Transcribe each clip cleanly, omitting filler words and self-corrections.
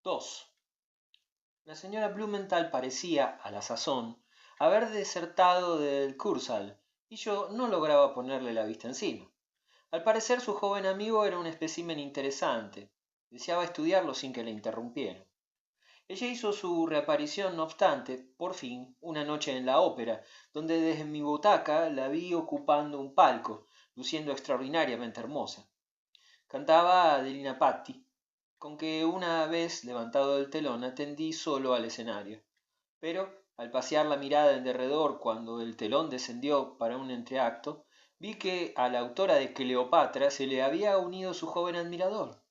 2. La señora Blumenthal parecía, a la sazón, haber desertado del Kursaal, y yo no lograba ponerle la vista encima. Al parecer su joven amigo era un espécimen interesante. Deseaba estudiarlo sin que le interrumpiera. Ella hizo su reaparición, no obstante, por fin, una noche en la ópera, donde desde mi butaca la vi ocupando un palco, luciendo extraordinariamente hermosa. Cantaba Adelina Patti, con que una vez levantado del telón atendí solo al escenario. Pero, al pasear la mirada en derredor cuando el telón descendió para un entreacto, vi que a la autora de Cleopatra se le había unido su joven admirador.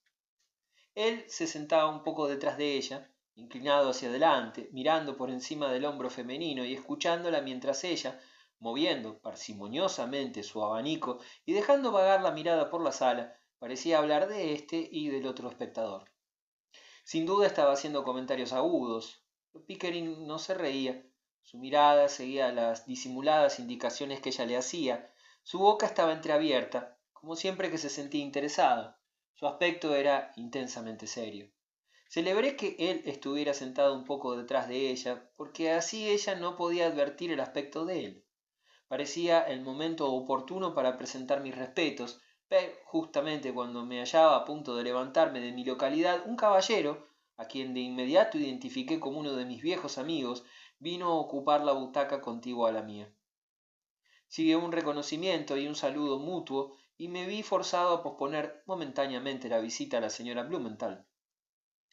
Él se sentaba un poco detrás de ella, inclinado hacia adelante, mirando por encima del hombro femenino y escuchándola mientras ella, moviendo parsimoniosamente su abanico y dejando vagar la mirada por la sala, parecía hablar de éste y del otro espectador. Sin duda estaba haciendo comentarios agudos. Pickering no se reía. Su mirada seguía las disimuladas indicaciones que ella le hacía. Su boca estaba entreabierta, como siempre que se sentía interesado. Su aspecto era intensamente serio. Celebré que él estuviera sentado un poco detrás de ella, porque así ella no podía advertir el aspecto de él. Parecía el momento oportuno para presentar mis respetos, pero justamente cuando me hallaba a punto de levantarme de mi localidad, un caballero, a quien de inmediato identifiqué como uno de mis viejos amigos, vino a ocupar la butaca contigua a la mía. Siguió un reconocimiento y un saludo mutuo, y me vi forzado a posponer momentáneamente la visita a la señora Blumenthal.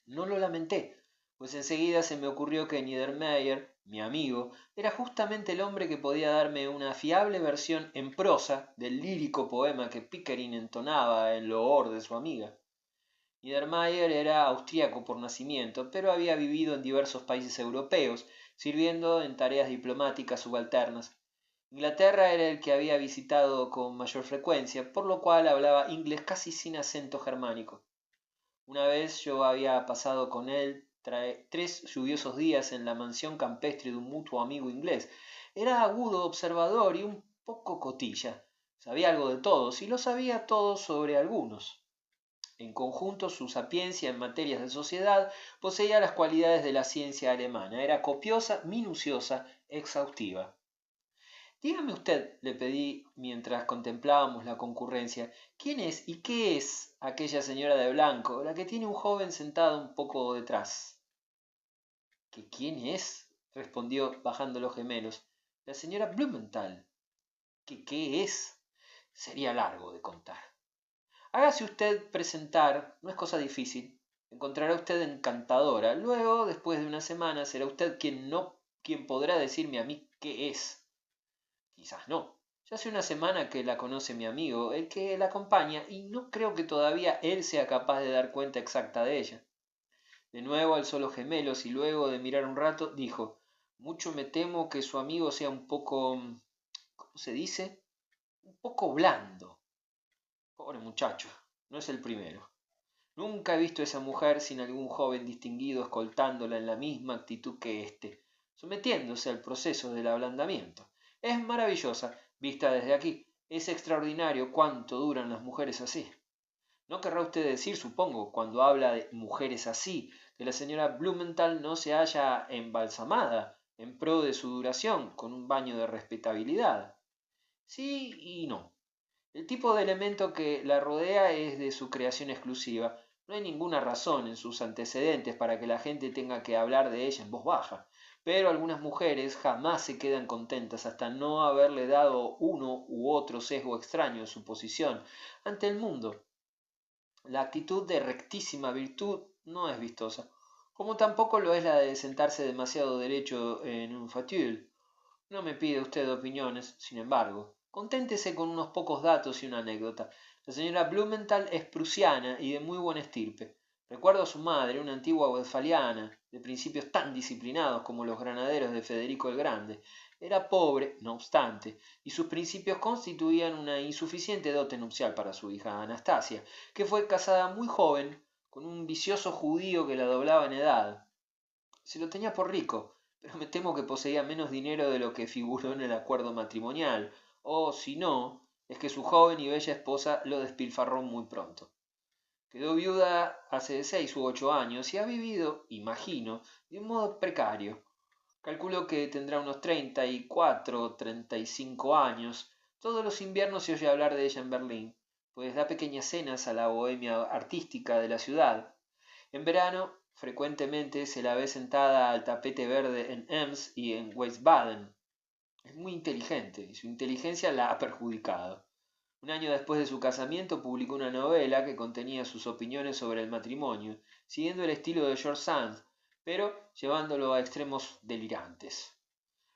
No lo lamenté, pues enseguida se me ocurrió que Niedermeyer, mi amigo, era justamente el hombre que podía darme una fiable versión en prosa del lírico poema que Pickering entonaba en loor de su amiga. Niedermeyer era austríaco por nacimiento, pero había vivido en diversos países europeos, sirviendo en tareas diplomáticas subalternas. Inglaterra era el que había visitado con mayor frecuencia, por lo cual hablaba inglés casi sin acento germánico. Una vez yo había pasado con él 3 lluviosos días en la mansión campestre de un mutuo amigo inglés. Era agudo observador y un poco cotilla. Sabía algo de todos y lo sabía todo sobre algunos. En conjunto, su sapiencia en materias de sociedad poseía las cualidades de la ciencia alemana. Era copiosa, minuciosa, exhaustiva. Dígame usted, le pedí mientras contemplábamos la concurrencia, ¿quién es y qué es aquella señora de blanco, la que tiene un joven sentado un poco detrás? ¿Que quién es? Respondió bajando los gemelos. La señora Blumenthal. ¿Que qué es? Sería largo de contar. Hágase usted presentar, no es cosa difícil. Encontrará usted encantadora. Luego, después de una semana, será usted quien podrá decirme a mí qué es. Quizás no. Ya hace una semana que la conoce mi amigo, el que la acompaña, y no creo que todavía él sea capaz de dar cuenta exacta de ella. De nuevo alzó los gemelos y luego de mirar un rato dijo, mucho me temo que su amigo sea un poco, ¿cómo se dice? Un poco blando. Pobre muchacho, no es el primero. Nunca he visto a esa mujer sin algún joven distinguido escoltándola en la misma actitud que éste, sometiéndose al proceso del ablandamiento. Es maravillosa, vista desde aquí. Es extraordinario cuánto duran las mujeres así. No querrá usted decir, supongo, cuando habla de mujeres así, que la señora Blumenthal no se halla embalsamada en pro de su duración con un baño de respetabilidad. Sí y no. El tipo de elemento que la rodea es de su creación exclusiva. No hay ninguna razón en sus antecedentes para que la gente tenga que hablar de ella en voz baja. Pero algunas mujeres jamás se quedan contentas hasta no haberle dado uno u otro sesgo extraño a su posición ante el mundo. La actitud de rectísima virtud no es vistosa, como tampoco lo es la de sentarse demasiado derecho en un fauteuil. No me pide usted opiniones, sin embargo. Conténtese con unos pocos datos y una anécdota. La señora Blumenthal es prusiana y de muy buena estirpe. Recuerdo a su madre, una antigua westfaliana, de principios tan disciplinados como los granaderos de Federico el Grande. Era pobre, no obstante, y sus principios constituían una insuficiente dote nupcial para su hija Anastasia, que fue casada muy joven con un vicioso judío que la doblaba en edad. Se lo tenía por rico, pero me temo que poseía menos dinero de lo que figuró en el acuerdo matrimonial, o si no, es que su joven y bella esposa lo despilfarró muy pronto. Quedó viuda hace 6 u 8 años y ha vivido, imagino, de un modo precario. Calculo que tendrá unos 34 o 35 años. Todos los inviernos se oye hablar de ella en Berlín, pues da pequeñas cenas a la bohemia artística de la ciudad. En verano, frecuentemente se la ve sentada al tapete verde en Ems y en Wiesbaden. Es muy inteligente y su inteligencia la ha perjudicado. Un año después de su casamiento publicó una novela que contenía sus opiniones sobre el matrimonio, siguiendo el estilo de George Sand, pero llevándolo a extremos delirantes.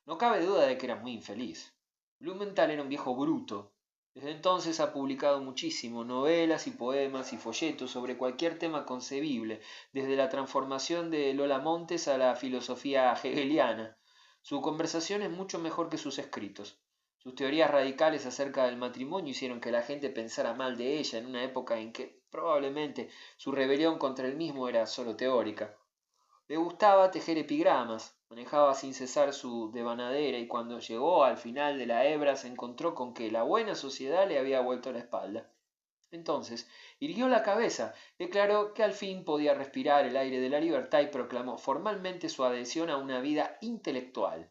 No cabe duda de que era muy infeliz. Blumenthal era un viejo bruto. Desde entonces ha publicado muchísimo, novelas y poemas y folletos sobre cualquier tema concebible, desde la transformación de Lola Montes a la filosofía hegeliana. Su conversación es mucho mejor que sus escritos. Sus teorías radicales acerca del matrimonio hicieron que la gente pensara mal de ella en una época en que probablemente su rebelión contra el mismo era solo teórica. Le gustaba tejer epigramas, manejaba sin cesar su devanadera y cuando llegó al final de la hebra se encontró con que la buena sociedad le había vuelto la espalda. Entonces irguió la cabeza, declaró que al fin podía respirar el aire de la libertad y proclamó formalmente su adhesión a una vida intelectual.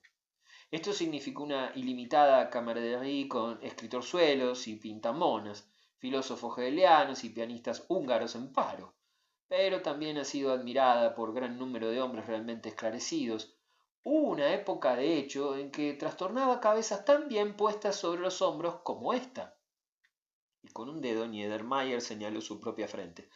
Esto significó una ilimitada camaradería con escritorzuelos y pintamonas, filósofos hegelianos y pianistas húngaros en paro, pero también ha sido admirada por gran número de hombres realmente esclarecidos. Hubo una época, de hecho, en que trastornaba cabezas tan bien puestas sobre los hombros como esta. Y con un dedo Niedermayer señaló su propia frente.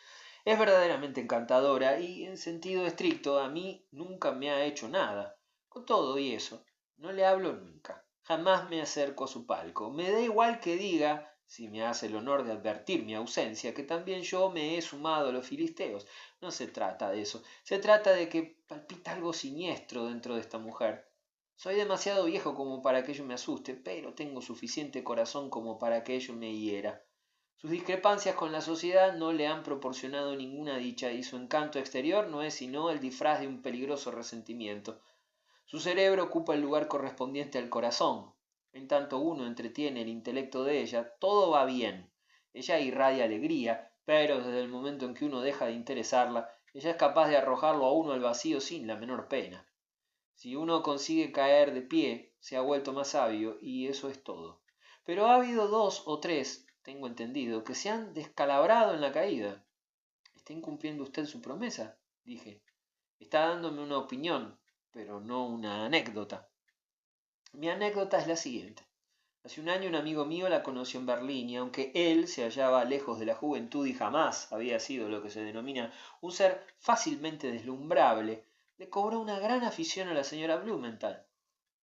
Es verdaderamente encantadora y, en sentido estricto, a mí nunca me ha hecho nada. Con todo y eso, no le hablo nunca. Jamás me acerco a su palco. Me da igual que diga, si me hace el honor de advertir mi ausencia, que también yo me he sumado a los filisteos. No se trata de eso. Se trata de que palpita algo siniestro dentro de esta mujer. Soy demasiado viejo como para que ello me asuste, pero tengo suficiente corazón como para que ello me hiera. Sus discrepancias con la sociedad no le han proporcionado ninguna dicha y su encanto exterior no es sino el disfraz de un peligroso resentimiento. Su cerebro ocupa el lugar correspondiente al corazón. En tanto uno entretiene el intelecto de ella, todo va bien. Ella irradia alegría, pero desde el momento en que uno deja de interesarla, ella es capaz de arrojarlo a uno al vacío sin la menor pena. Si uno consigue caer de pie, se ha vuelto más sabio y eso es todo. Pero ha habido 2 o 3, tengo entendido, que se han descalabrado en la caída. ¿Está incumpliendo usted su promesa? Dije. Está dándome una opinión, pero no una anécdota. Mi anécdota es la siguiente. Hace un año un amigo mío la conoció en Berlín y aunque él se hallaba lejos de la juventud y jamás había sido lo que se denomina un ser fácilmente deslumbrable, le cobró una gran afición a la señora Blumenthal.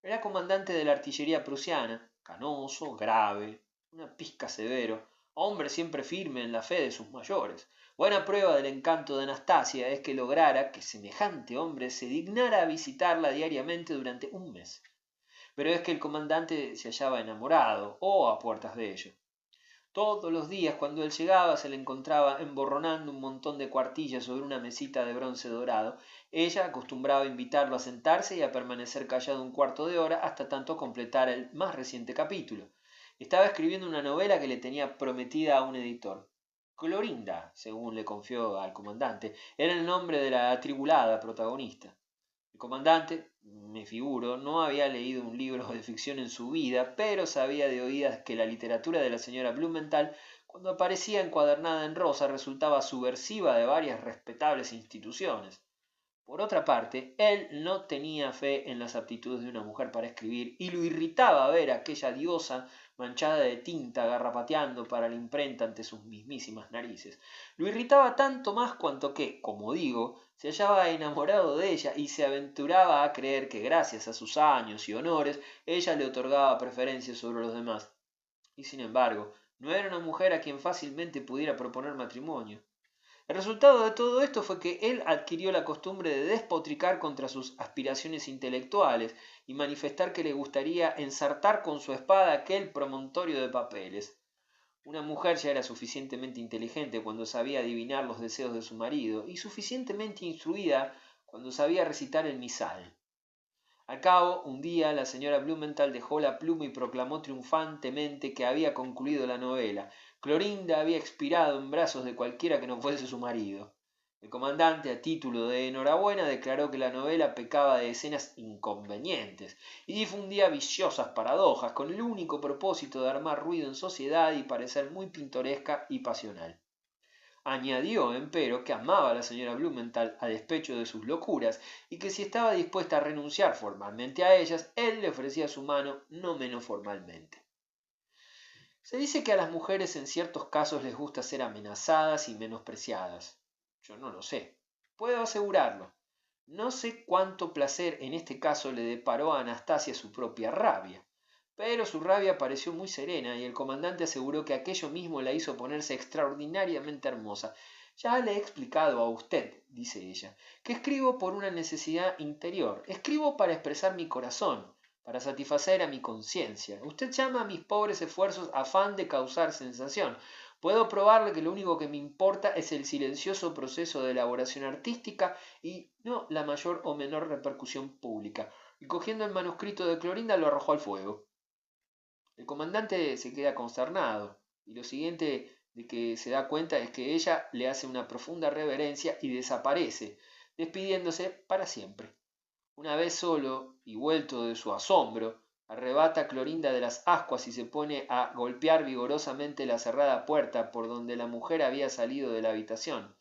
Era comandante de la artillería prusiana, canoso, grave, una pizca severo, hombre siempre firme en la fe de sus mayores. Buena prueba del encanto de Anastasia es que lograra que semejante hombre se dignara a visitarla diariamente durante un mes. Pero es que el comandante se hallaba enamorado o a puertas de ello. Todos los días cuando él llegaba se le encontraba emborronando un montón de cuartillas sobre una mesita de bronce dorado. Ella acostumbraba a invitarlo a sentarse y a permanecer callado un cuarto de hora hasta tanto completara el más reciente capítulo. Estaba escribiendo una novela que le tenía prometida a un editor. Clorinda, según le confió al comandante, era el nombre de la atribulada protagonista. El comandante, me figuro, no había leído un libro de ficción en su vida, pero sabía de oídas que la literatura de la señora Blumenthal, cuando aparecía encuadernada en rosa, resultaba subversiva de varias respetables instituciones. Por otra parte, él no tenía fe en las aptitudes de una mujer para escribir y lo irritaba ver a aquella diosa manchada de tinta garrapateando para la imprenta ante sus mismísimas narices. Lo irritaba tanto más cuanto que, como digo, se hallaba enamorado de ella y se aventuraba a creer que gracias a sus años y honores ella le otorgaba preferencia sobre los demás. Y sin embargo, no era una mujer a quien fácilmente pudiera proponer matrimonio. El resultado de todo esto fue que él adquirió la costumbre de despotricar contra sus aspiraciones intelectuales y manifestar que le gustaría ensartar con su espada aquel promontorio de papeles. Una mujer ya era suficientemente inteligente cuando sabía adivinar los deseos de su marido y suficientemente instruida cuando sabía recitar el misal. Al cabo, un día la señora Blumenthal dejó la pluma y proclamó triunfantemente que había concluido la novela. Clorinda había expirado en brazos de cualquiera que no fuese su marido. El comandante, a título de enhorabuena, declaró que la novela pecaba de escenas inconvenientes y difundía viciosas paradojas con el único propósito de armar ruido en sociedad y parecer muy pintoresca y pasional. Añadió, empero, que amaba a la señora Blumenthal a despecho de sus locuras y que si estaba dispuesta a renunciar formalmente a ellas, él le ofrecía su mano no menos formalmente. Se dice que a las mujeres en ciertos casos les gusta ser amenazadas y menospreciadas. Yo no lo sé. Puedo asegurarlo. No sé cuánto placer en este caso le deparó a Anastasia su propia rabia. Pero su rabia pareció muy serena y el comandante aseguró que aquello mismo la hizo ponerse extraordinariamente hermosa. Ya le he explicado a usted, dice ella, que escribo por una necesidad interior. Escribo para expresar mi corazón, para satisfacer a mi conciencia. Usted llama a mis pobres esfuerzos afán de causar sensación. Puedo probarle que lo único que me importa es el silencioso proceso de elaboración artística y no la mayor o menor repercusión pública. Y cogiendo el manuscrito de Clorinda lo arrojó al fuego. El comandante se queda consternado y lo siguiente de que se da cuenta es que ella le hace una profunda reverencia y desaparece, despidiéndose para siempre. Una vez solo y vuelto de su asombro, arrebata a Clorinda de las ascuas y se pone a golpear vigorosamente la cerrada puerta por donde la mujer había salido de la habitación,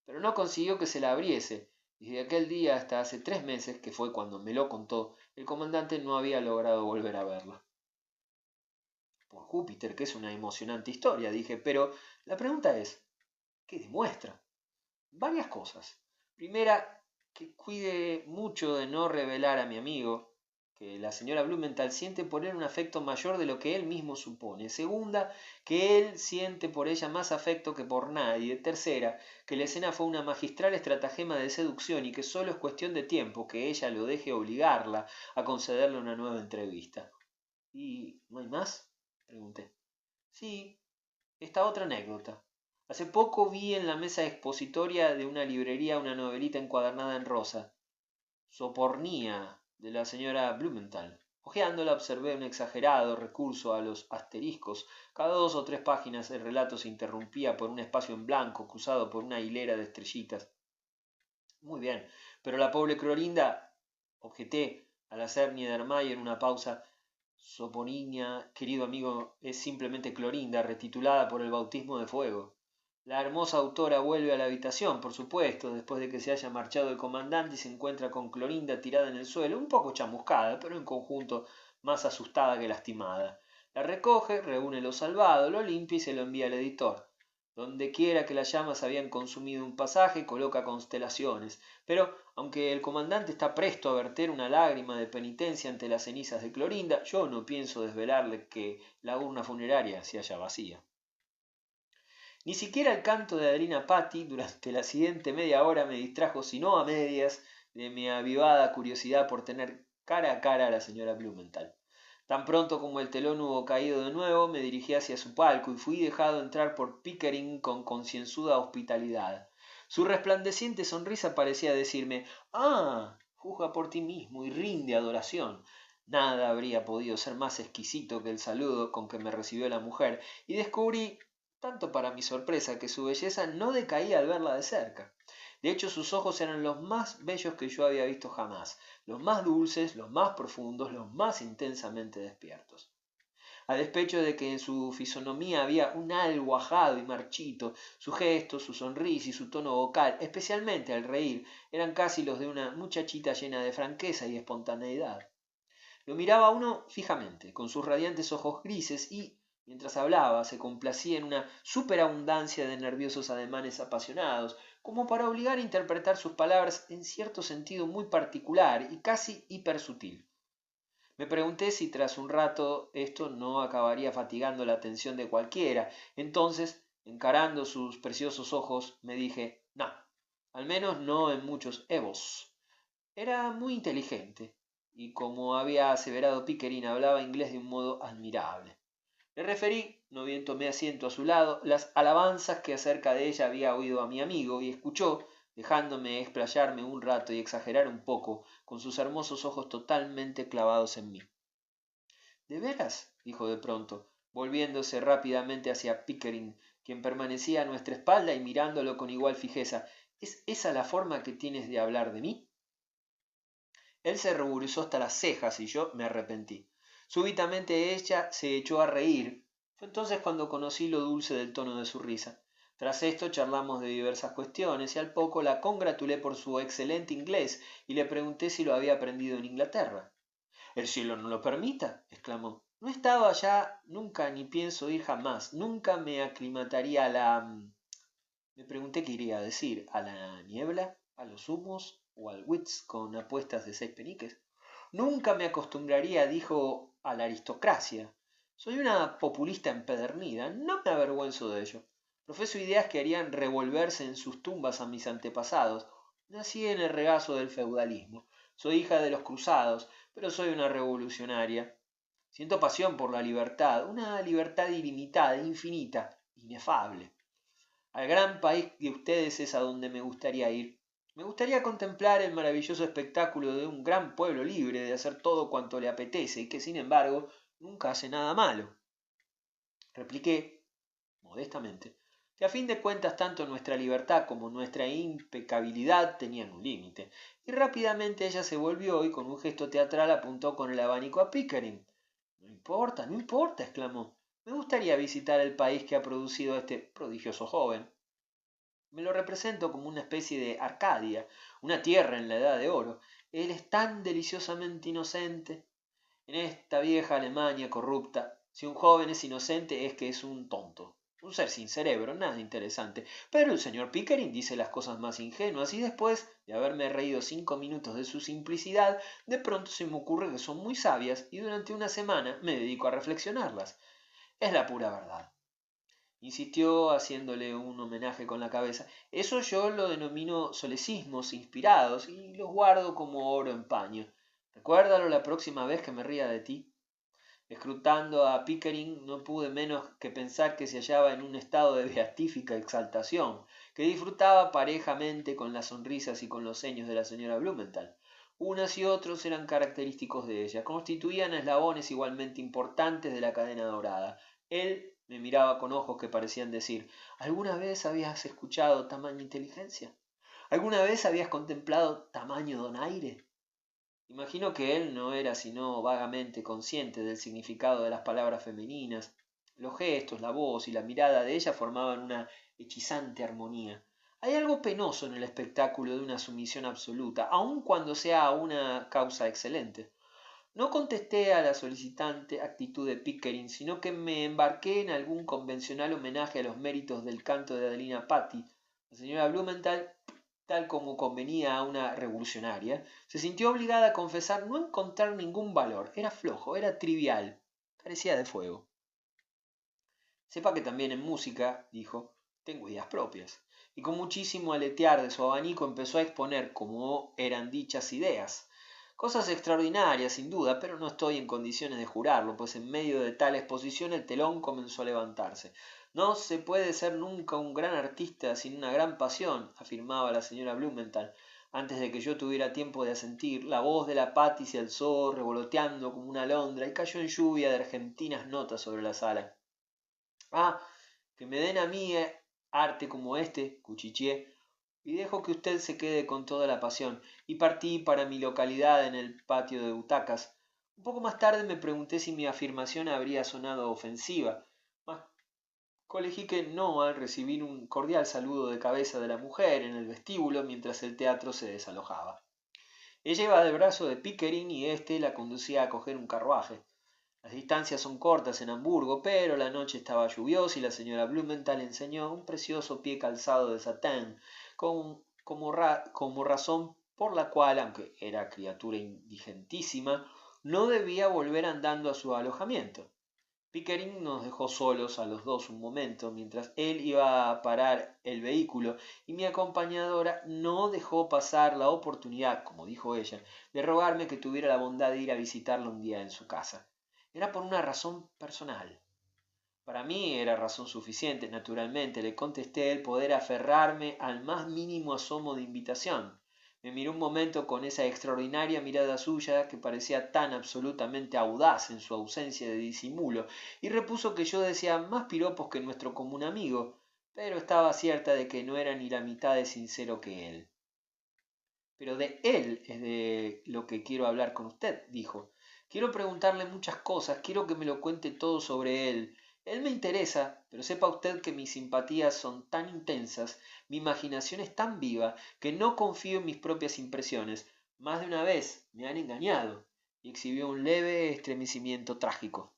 pero no consiguió que se la abriese, y desde aquel día hasta hace 3 meses, que fue cuando me lo contó, el comandante no había logrado volver a verla. Por Júpiter, que es una emocionante historia, dije, pero la pregunta es, ¿qué demuestra? Varias cosas. Primera, que cuide mucho de no revelar a mi amigo que la señora Blumenthal siente por él un afecto mayor de lo que él mismo supone. Segunda, que él siente por ella más afecto que por nadie. Tercera, que la escena fue una magistral estratagema de seducción y que solo es cuestión de tiempo que ella lo deje obligarla a concederle una nueva entrevista. ¿Y no hay más? Pregunté. Sí, esta otra anécdota. Hace poco vi en la mesa expositoria de una librería una novelita encuadernada en rosa, Sopornía, de la señora Blumenthal. Hojeándola observé un exagerado recurso a los asteriscos. Cada 2 o 3 páginas el relato se interrumpía por un espacio en blanco cruzado por una hilera de estrellitas. Muy bien, pero la pobre Clorinda, objeté al hacer Niedermayer una pausa. Soponía, querido amigo, es simplemente Clorinda, retitulada por el bautismo de fuego. La hermosa autora vuelve a la habitación, por supuesto, después de que se haya marchado el comandante y se encuentra con Clorinda tirada en el suelo, un poco chamuscada, pero en conjunto más asustada que lastimada. La recoge, reúne lo salvado, lo limpia y se lo envía al editor. Donde quiera que las llamas habían consumido un pasaje, coloca constelaciones. Pero, aunque el comandante está presto a verter una lágrima de penitencia ante las cenizas de Clorinda, yo no pienso desvelarle que la urna funeraria se halla vacía. Ni siquiera el canto de Adrina Patti durante la siguiente media hora me distrajo, sino a medias, de mi avivada curiosidad por tener cara a cara a la señora Blumenthal. Tan pronto como el telón hubo caído de nuevo, me dirigí hacia su palco y fui dejado entrar por Pickering con concienzuda hospitalidad. Su resplandeciente sonrisa parecía decirme: «Ah, juzga por ti mismo y rinde adoración». Nada habría podido ser más exquisito que el saludo con que me recibió la mujer, y descubrí, tanto para mi sorpresa, que su belleza no decaía al verla de cerca. De hecho, sus ojos eran los más bellos que yo había visto jamás, los más dulces, los más profundos, los más intensamente despiertos. A despecho de que en su fisonomía había un algo ajado y marchito, sus gestos, su sonrisa y su tono vocal, especialmente al reír, eran casi los de una muchachita llena de franqueza y espontaneidad. Lo miraba uno fijamente, con sus radiantes ojos grises y, mientras hablaba, se complacía en una superabundancia de nerviosos ademanes apasionados, como para obligar a interpretar sus palabras en cierto sentido muy particular y casi hipersutil. Me pregunté si tras un rato esto no acabaría fatigando la atención de cualquiera. Entonces, encarando sus preciosos ojos, me dije: no, al menos no en muchos Evos. Era muy inteligente, y como había aseverado Pickering, hablaba inglés de un modo admirable. Le referí, no bien tomé asiento a su lado, las alabanzas que acerca de ella había oído a mi amigo, y escuchó, dejándome explayarme un rato y exagerar un poco, con sus hermosos ojos totalmente clavados en mí. ¿De veras? Dijo de pronto, volviéndose rápidamente hacia Pickering, quien permanecía a nuestra espalda y mirándolo con igual fijeza. ¿Es esa la forma que tienes de hablar de mí? Él se ruborizó hasta las cejas y yo me arrepentí. Súbitamente ella se echó a reír. Fue entonces cuando conocí lo dulce del tono de su risa. Tras esto charlamos de diversas cuestiones y al poco la congratulé por su excelente inglés y le pregunté si lo había aprendido en Inglaterra. El cielo no lo permita, exclamó. No he estado allá nunca ni pienso ir jamás. Nunca me aclimataría a la... Me pregunté qué iría a decir, ¿a la niebla? ¿A los humos? ¿O al wits con apuestas de 6 peniques? Nunca me acostumbraría, dijo, a la aristocracia. Soy una populista empedernida, no me avergüenzo de ello. Profeso ideas que harían revolverse en sus tumbas a mis antepasados. Nací en el regazo del feudalismo. Soy hija de los cruzados, pero soy una revolucionaria. Siento pasión por la libertad, una libertad ilimitada, infinita, inefable. Al gran país de ustedes es a donde me gustaría ir. Me gustaría contemplar el maravilloso espectáculo de un gran pueblo libre de hacer todo cuanto le apetece y que, sin embargo, nunca hace nada malo. Repliqué, modestamente, que a fin de cuentas tanto nuestra libertad como nuestra impecabilidad tenían un límite, y rápidamente ella se volvió y con un gesto teatral apuntó con el abanico a Pickering. No importa, no importa, exclamó. Me gustaría visitar el país que ha producido a este prodigioso joven. Me lo represento como una especie de Arcadia, una tierra en la edad de oro. Él es tan deliciosamente inocente. En esta vieja Alemania corrupta, si un joven es inocente es que es un tonto, un ser sin cerebro, nada interesante. Pero el señor Pickering dice las cosas más ingenuas y después de haberme reído 5 minutos de su simplicidad, de pronto se me ocurre que son muy sabias y durante una semana me dedico a reflexionarlas. Es la pura verdad. Insistió haciéndole un homenaje con la cabeza. Eso yo lo denomino solecismos inspirados y los guardo como oro en paño. Recuérdalo la próxima vez que me ría de ti. Escrutando a Pickering no pude menos que pensar que se hallaba en un estado de beatífica exaltación, que disfrutaba parejamente con las sonrisas y con los ceños de la señora Blumenthal. Unas y otros eran característicos de ella, constituían eslabones igualmente importantes de la cadena dorada. Él me miraba con ojos que parecían decir, ¿alguna vez habías escuchado tamaña inteligencia? ¿Alguna vez habías contemplado tamaño donaire? Imagino que él no era sino vagamente consciente del significado de las palabras femeninas. Los gestos, la voz y la mirada de ella formaban una hechizante armonía. Hay algo penoso en el espectáculo de una sumisión absoluta, aun cuando sea una causa excelente. No contesté a la solicitante actitud de Pickering, sino que me embarqué en algún convencional homenaje a los méritos del canto de Adelina Patti. La señora Blumenthal, tal como convenía a una revolucionaria, se sintió obligada a confesar no encontrar ningún valor. Era flojo, era trivial, carecía de fuego. Sepa que también en música, dijo, tengo ideas propias. Y con muchísimo aletear de su abanico empezó a exponer cómo eran dichas ideas. Cosas extraordinarias, sin duda, pero no estoy en condiciones de jurarlo, pues en medio de tal exposición el telón comenzó a levantarse. No se puede ser nunca un gran artista sin una gran pasión, afirmaba la señora Blumenthal. Antes de que yo tuviera tiempo de asentir, la voz de la Patty se alzó, revoloteando como una alondra, y cayó en lluvia de argentinas notas sobre la sala. Ah, que me den a mí arte como este, cuchicheé, y dejo que usted se quede con toda la pasión, y partí para mi localidad en el patio de butacas. Un poco más tarde me pregunté si mi afirmación habría sonado ofensiva, mas colegí que no al recibir un cordial saludo de cabeza de la mujer en el vestíbulo mientras el teatro se desalojaba. Ella iba del brazo de Pickering y éste la conducía a coger un carruaje. Las distancias son cortas en Hamburgo, pero la noche estaba lluviosa y la señora Blumenthal enseñó un precioso pie calzado de satén, como razón por la cual, aunque era criatura indigentísima, no debía volver andando a su alojamiento. Pickering nos dejó solos a los dos un momento, mientras él iba a parar el vehículo, y mi acompañadora no dejó pasar la oportunidad, como dijo ella, de rogarme que tuviera la bondad de ir a visitarla un día en su casa. Era por una razón personal. Para mí era razón suficiente, naturalmente, le contesté, el poder aferrarme al más mínimo asomo de invitación. Me miró un momento con esa extraordinaria mirada suya que parecía tan absolutamente audaz en su ausencia de disimulo, y repuso que yo decía más piropos que nuestro común amigo, pero estaba cierta de que no era ni la mitad de sincero que él. Pero de él es de lo que quiero hablar con usted, dijo. Quiero preguntarle muchas cosas, quiero que me lo cuente todo sobre él. Él me interesa, pero sepa usted que mis simpatías son tan intensas, mi imaginación es tan viva, que no confío en mis propias impresiones. Más de una vez me han engañado. Y exhibió un leve estremecimiento trágico.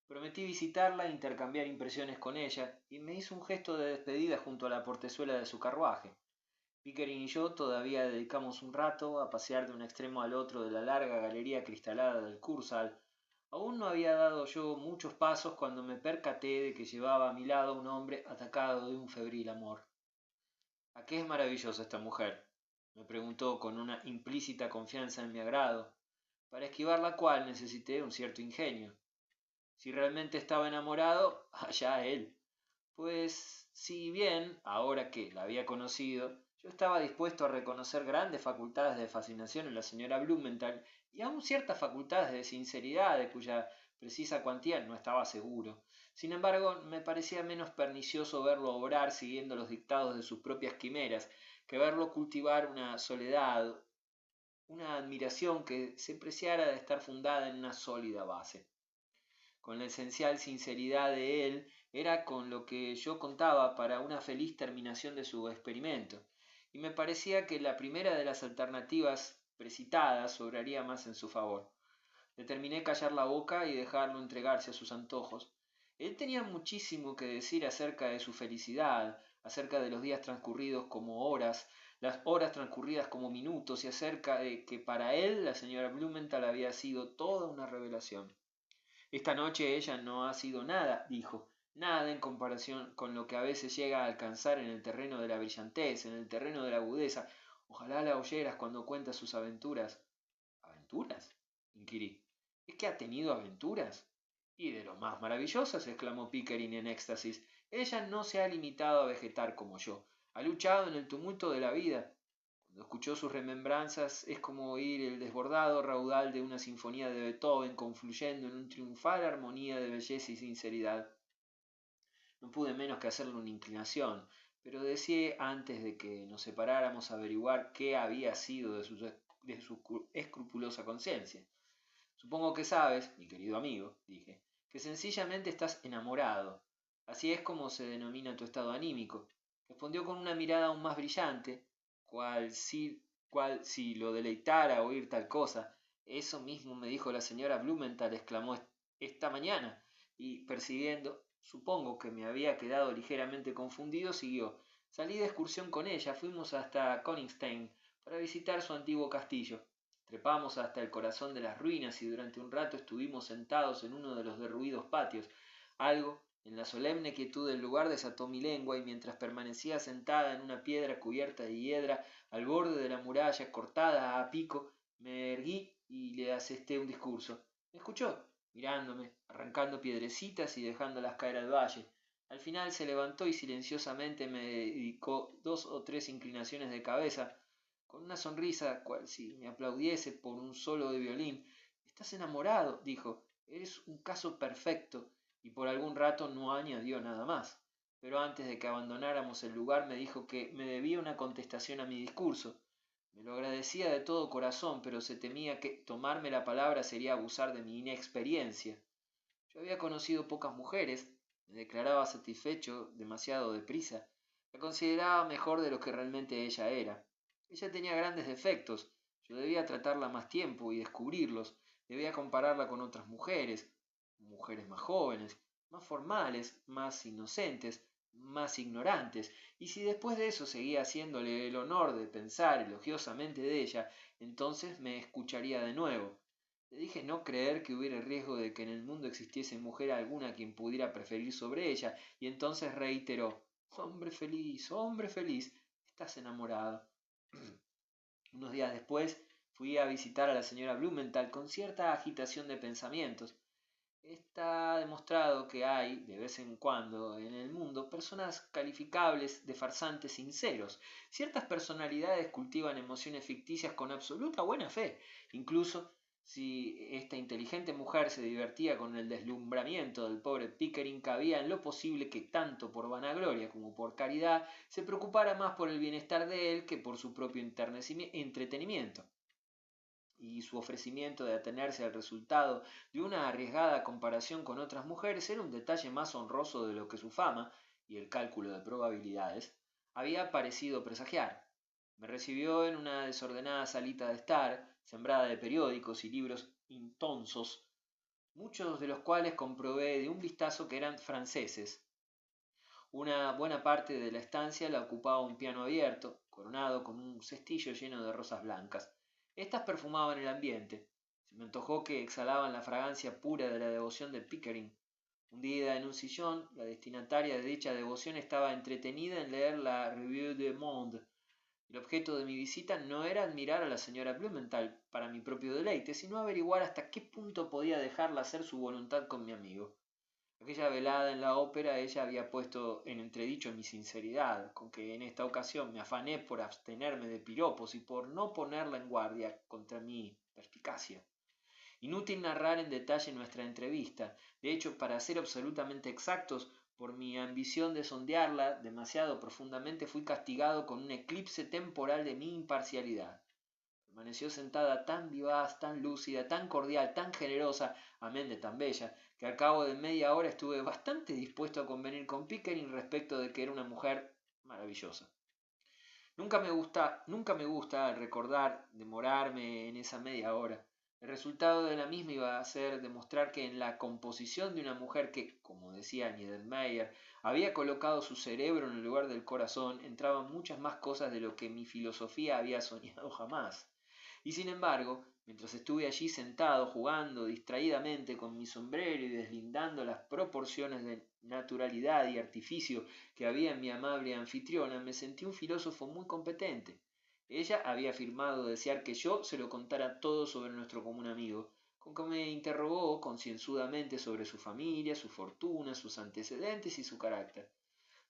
Prometí visitarla e intercambiar impresiones con ella, y me hizo un gesto de despedida junto a la portezuela de su carruaje. Pickering y yo todavía dedicamos un rato a pasear de un extremo al otro de la larga galería cristalada del Kursaal. Aún no había dado yo muchos pasos cuando me percaté de que llevaba a mi lado un hombre atacado de un febril amor. ¿A qué es maravillosa esta mujer?, me preguntó con una implícita confianza en mi agrado, para esquivar la cual necesité un cierto ingenio. Si realmente estaba enamorado, allá él. Pues, si bien, ahora que la había conocido, yo estaba dispuesto a reconocer grandes facultades de fascinación en la señora Blumenthal y aun ciertas facultades de sinceridad de cuya precisa cuantía no estaba seguro. Sin embargo, me parecía menos pernicioso verlo obrar siguiendo los dictados de sus propias quimeras que verlo cultivar una soledad, una admiración que se preciara de estar fundada en una sólida base. Con la esencial sinceridad de él era con lo que yo contaba para una feliz terminación de su experimento, y me parecía que la primera de las alternativas precitadas obraría más en su favor. Determiné callar la boca y dejarlo entregarse a sus antojos. Él tenía muchísimo que decir acerca de su felicidad, acerca de los días transcurridos como horas, las horas transcurridas como minutos, y acerca de que para él la señora Blumenthal había sido toda una revelación. Esta noche ella no ha sido nada, dijo, nada en comparación con lo que a veces llega a alcanzar en el terreno de la brillantez, en el terreno de la agudeza. Ojalá la oyeras cuando cuenta sus aventuras. ¿Aventuras?, inquirí. ¿Es que ha tenido aventuras? Y de lo más maravillosas, exclamó Pickering en éxtasis. Ella no se ha limitado a vegetar como yo. Ha luchado en el tumulto de la vida. Cuando escuchó sus remembranzas es como oír el desbordado raudal de una sinfonía de Beethoven confluyendo en una triunfal armonía de belleza y sinceridad. No pude menos que hacerle una inclinación, pero deseé antes de que nos separáramos averiguar qué había sido de su escrupulosa conciencia. Supongo que sabes, mi querido amigo, dije, que sencillamente estás enamorado. Así es como se denomina tu estado anímico. Respondió con una mirada aún más brillante, cual si lo deleitara oír tal cosa. Eso mismo me dijo la señora Blumenthal, exclamó esta mañana, y persiguiendo, supongo que me había quedado ligeramente confundido, siguió. Salí de excursión con ella, fuimos hasta Königstein para visitar su antiguo castillo. Trepamos hasta el corazón de las ruinas y durante un rato estuvimos sentados en uno de los derruidos patios. Algo en la solemne quietud del lugar desató mi lengua, y mientras permanecía sentada en una piedra cubierta de hiedra al borde de la muralla cortada a pico, me erguí y le asesté un discurso. Me escuchó, mirándome, arrancando piedrecitas y dejándolas caer al valle. Al final se levantó y silenciosamente me dedicó 2 o 3 inclinaciones de cabeza, con una sonrisa cual si me aplaudiese por un solo de violín. Estás enamorado, dijo. Eres un caso perfecto, y por algún rato no añadió nada más. Pero antes de que abandonáramos el lugar me dijo que me debía una contestación a mi discurso. Me lo agradecía de todo corazón, pero se temía que tomarme la palabra sería abusar de mi inexperiencia. Yo había conocido pocas mujeres, me declaraba satisfecho demasiado deprisa, la consideraba mejor de lo que realmente ella era. Ella tenía grandes defectos, yo debía tratarla más tiempo y descubrirlos, debía compararla con otras mujeres, mujeres más jóvenes, más formales, más inocentes, más ignorantes, y si después de eso seguía haciéndole el honor de pensar elogiosamente de ella, entonces me escucharía de nuevo. Le dije no creer que hubiera riesgo de que en el mundo existiese mujer alguna a quien pudiera preferir sobre ella, y entonces reiteró, hombre feliz, estás enamorado. Unos días después fui a visitar a la señora Blumenthal con cierta agitación de pensamientos. Está demostrado que hay, de vez en cuando, en el mundo, personas calificables de farsantes sinceros. Ciertas personalidades cultivan emociones ficticias con absoluta buena fe. Incluso si esta inteligente mujer se divertía con el deslumbramiento del pobre Pickering, cabía en lo posible que tanto por vanagloria como por caridad se preocupara más por el bienestar de él que por su propio entretenimiento, y su ofrecimiento de atenerse al resultado de una arriesgada comparación con otras mujeres era un detalle más honroso de lo que su fama y el cálculo de probabilidades había parecido presagiar. Me recibió en una desordenada salita de estar, sembrada de periódicos y libros intonsos, muchos de los cuales comprobé de un vistazo que eran franceses. Una buena parte de la estancia la ocupaba un piano abierto, coronado con un cestillo lleno de rosas blancas. Estas perfumaban el ambiente. Se me antojó que exhalaban la fragancia pura de la devoción de Pickering. Hundida en un sillón, la destinataria de dicha devoción estaba entretenida en leer la Revue du Monde. El objeto de mi visita no era admirar a la señora Blumenthal para mi propio deleite, sino averiguar hasta qué punto podía dejarla hacer su voluntad con mi amigo. Aquella velada en la ópera ella había puesto en entredicho mi sinceridad, con que en esta ocasión me afané por abstenerme de piropos y por no ponerla en guardia contra mi perspicacia. Inútil narrar en detalle nuestra entrevista. De hecho, para ser absolutamente exactos, por mi ambición de sondearla demasiado profundamente fui castigado con un eclipse temporal de mi imparcialidad. Permaneció sentada tan vivaz, tan lúcida, tan cordial, tan generosa, amén de tan bella, que al cabo de media hora estuve bastante dispuesto a convenir con Pickering respecto de que era una mujer maravillosa. Nunca me gusta al recordar demorarme en esa media hora. El resultado de la misma iba a ser demostrar que en la composición de una mujer que, como decía Niedermeyer, había colocado su cerebro en el lugar del corazón, entraban muchas más cosas de lo que mi filosofía había soñado jamás. Y sin embargo, mientras estuve allí sentado, jugando distraídamente con mi sombrero y deslindando las proporciones de naturalidad y artificio que había en mi amable anfitriona, me sentí un filósofo muy competente. Ella había afirmado desear que yo se lo contara todo sobre nuestro común amigo, con que me interrogó concienzudamente sobre su familia, su fortuna, sus antecedentes y su carácter.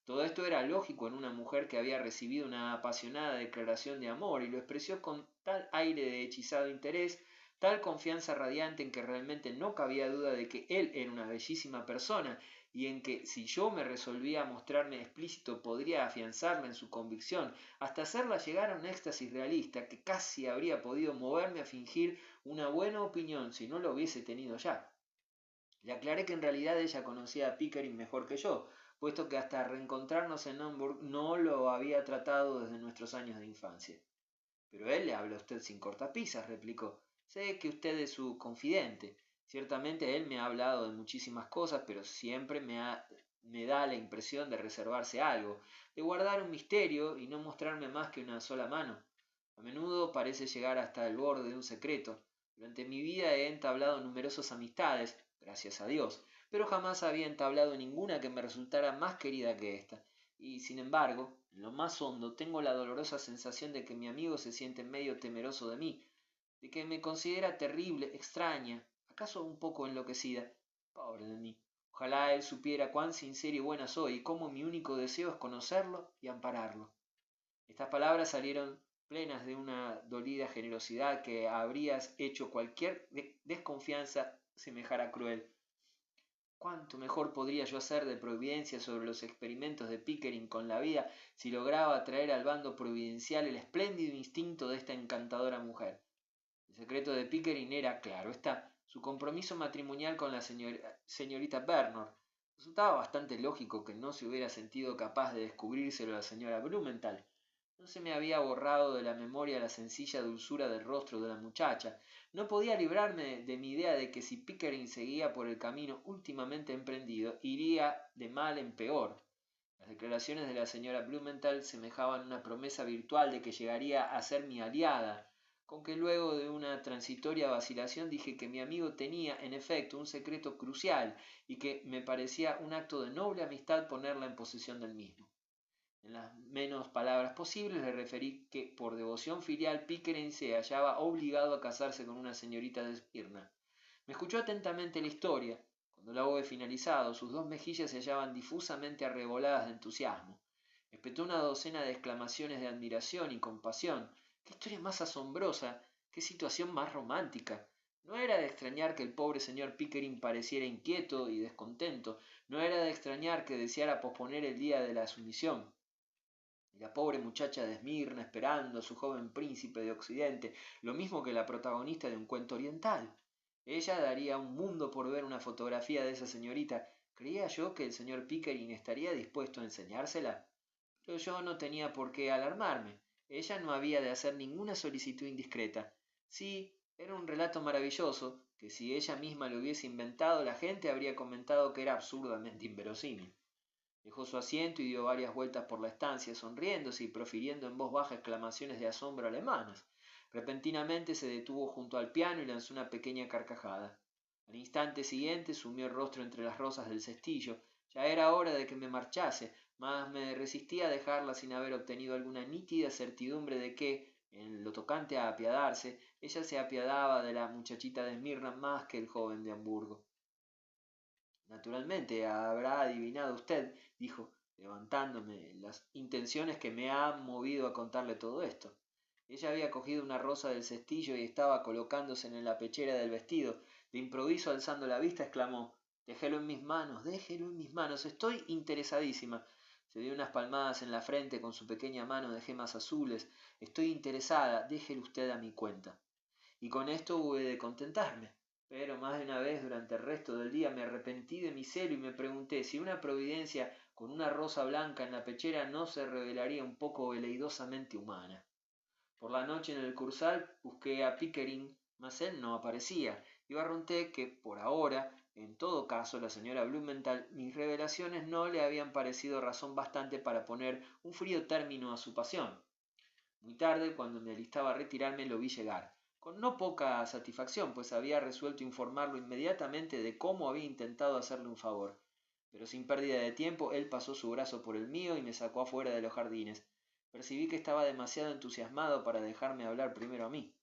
Todo esto era lógico en una mujer que había recibido una apasionada declaración de amor y lo expresó con tal aire de hechizado interés, tal confianza radiante en que realmente no cabía duda de que él era una bellísima persona y en que si yo me resolvía a mostrarme explícito podría afianzarla en su convicción hasta hacerla llegar a un éxtasis realista que casi habría podido moverme a fingir una buena opinión si no lo hubiese tenido ya. Le aclaré que en realidad ella conocía a Pickering mejor que yo, puesto que hasta reencontrarnos en Hamburg no lo había tratado desde nuestros años de infancia. Pero él le habla a usted sin cortapisas, replicó. Sé que usted es su confidente. Ciertamente él me ha hablado de muchísimas cosas, pero siempre me da la impresión de reservarse algo, de guardar un misterio y no mostrarme más que una sola mano. A menudo parece llegar hasta el borde de un secreto. Durante mi vida he entablado numerosas amistades, gracias a Dios, pero jamás había entablado ninguna que me resultara más querida que esta. Y, sin embargo, en lo más hondo tengo la dolorosa sensación de que mi amigo se siente medio temeroso de mí, de que me considera terrible, extraña, acaso un poco enloquecida. Pobre de mí. Ojalá él supiera cuán sincera y buena soy y cómo mi único deseo es conocerlo y ampararlo. Estas palabras salieron plenas de una dolida generosidad que habría hecho cualquier desconfianza semejara cruel. Cuánto mejor podría yo hacer de providencia sobre los experimentos de Pickering con la vida si lograba atraer al bando providencial el espléndido instinto de esta encantadora mujer. El secreto de Pickering era, claro está, su compromiso matrimonial con la señorita Bernard. Resultaba bastante lógico que no se hubiera sentido capaz de descubrírselo a la señora Blumenthal. No se me había borrado de la memoria la sencilla dulzura del rostro de la muchacha. No podía librarme de mi idea de que si Pickering seguía por el camino últimamente emprendido, iría de mal en peor. Las declaraciones de la señora Blumenthal semejaban una promesa virtual de que llegaría a ser mi aliada, con que luego de una transitoria vacilación dije que mi amigo tenía, en efecto, un secreto crucial y que me parecía un acto de noble amistad ponerla en posesión del mismo. En las menos palabras posibles le referí que por devoción filial Pickering se hallaba obligado a casarse con una señorita de Esmirna. Me escuchó atentamente la historia, Cuando la hube finalizado, sus dos mejillas se hallaban difusamente arreboladas de entusiasmo. Espetó una docena de exclamaciones de admiración y compasión. ¡Qué historia más asombrosa! ¡Qué situación más romántica! No era de extrañar que el pobre señor Pickering pareciera inquieto y descontento, no era de extrañar que deseara posponer el día de la sumisión. Y la pobre muchacha de Esmirna esperando a su joven príncipe de Occidente, lo mismo que la protagonista de un cuento oriental. Ella daría un mundo por ver una fotografía de esa señorita. Creía yo que el señor Pickering estaría dispuesto a enseñársela. Pero yo no tenía por qué alarmarme. Ella no había de hacer ninguna solicitud indiscreta. Sí, era un relato maravilloso, que si ella misma lo hubiese inventado, la gente habría comentado que era absurdamente inverosímil. Dejó su asiento y dio varias vueltas por la estancia, sonriéndose y profiriendo en voz baja exclamaciones de asombro alemanas. Repentinamente se detuvo junto al piano y lanzó una pequeña carcajada. Al instante siguiente sumió el rostro entre las rosas del cestillo. Ya era hora de que me marchase, mas me resistí a dejarla sin haber obtenido alguna nítida certidumbre de que, en lo tocante a apiadarse, ella se apiadaba de la muchachita de Esmirna más que el joven de Hamburgo. Naturalmente, habrá adivinado usted, dijo, levantándome, las intenciones que me han movido a contarle todo esto. Ella había cogido una rosa del cestillo y estaba colocándose en la pechera del vestido. De improviso, alzando la vista, exclamó: déjelo en mis manos, estoy interesadísima. Se dio unas palmadas en la frente con su pequeña mano de gemas azules. Estoy interesada, déjelo usted a mi cuenta. Y con esto hube de contentarme. Pero más de una vez durante el resto del día me arrepentí de mi celo y me pregunté si una providencia con una rosa blanca en la pechera no se revelaría un poco veleidosamente humana. Por la noche en el Kursaal busqué a Pickering, mas él no aparecía, y barrunté que, por ahora, en todo caso, la señora Blumenthal, mis revelaciones no le habían parecido razón bastante para poner un frío término a su pasión. Muy tarde, cuando me alistaba a retirarme, lo vi llegar, con no poca satisfacción, pues había resuelto informarlo inmediatamente de cómo había intentado hacerle un favor. Pero sin pérdida de tiempo, él pasó su brazo por el mío y me sacó afuera de los jardines. Percibí que estaba demasiado entusiasmado para dejarme hablar primero a mí.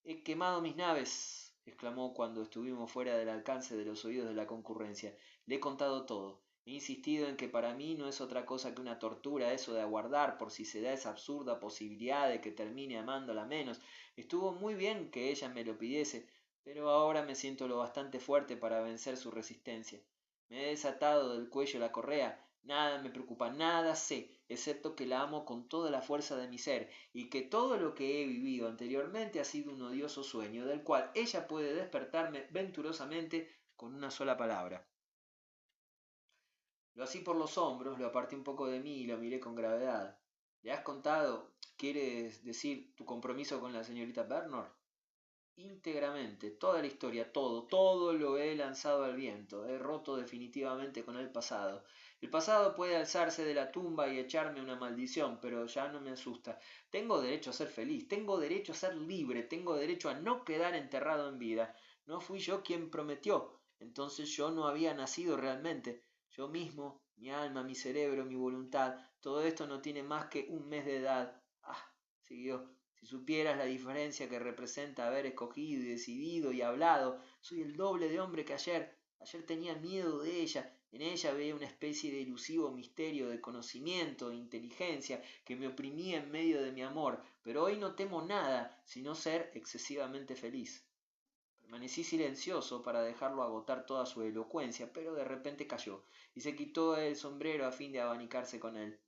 He quemado mis naves, exclamó cuando estuvimos fuera del alcance de los oídos de la concurrencia. Le he contado todo. He insistido en que para mí no es otra cosa que una tortura eso de aguardar por si se da esa absurda posibilidad de que termine amándola menos. Estuvo muy bien que ella me lo pidiese, pero ahora me siento lo bastante fuerte para vencer su resistencia. Me he desatado del cuello la correa. Nada me preocupa, nada sé, excepto que la amo con toda la fuerza de mi ser, y que todo lo que he vivido anteriormente ha sido un odioso sueño, del cual ella puede despertarme venturosamente con una sola palabra. Lo así por los hombros, lo aparté un poco de mí y lo miré con gravedad. ¿Le has contado, quieres decir, tu compromiso con la señorita Bernard? Íntegramente, toda la historia, todo lo he lanzado al viento, he roto definitivamente con el pasado. El pasado puede alzarse de la tumba y echarme una maldición, pero ya no me asusta. Tengo derecho a ser feliz, tengo derecho a ser libre, tengo derecho a no quedar enterrado en vida. No fui yo quien prometió, entonces yo no había nacido realmente. Yo mismo, mi alma, mi cerebro, mi voluntad, todo esto no tiene más que un mes de edad. Ah, siguió. Si supieras la diferencia que representa haber escogido y decidido y hablado, soy el doble de hombre que ayer. Ayer tenía miedo de ella, en ella veía una especie de elusivo misterio de conocimiento, de inteligencia, que me oprimía en medio de mi amor, pero hoy no temo nada, sino ser excesivamente feliz. Permanecí silencioso para dejarlo agotar toda su elocuencia, pero de repente calló, y se quitó el sombrero a fin de abanicarse con él.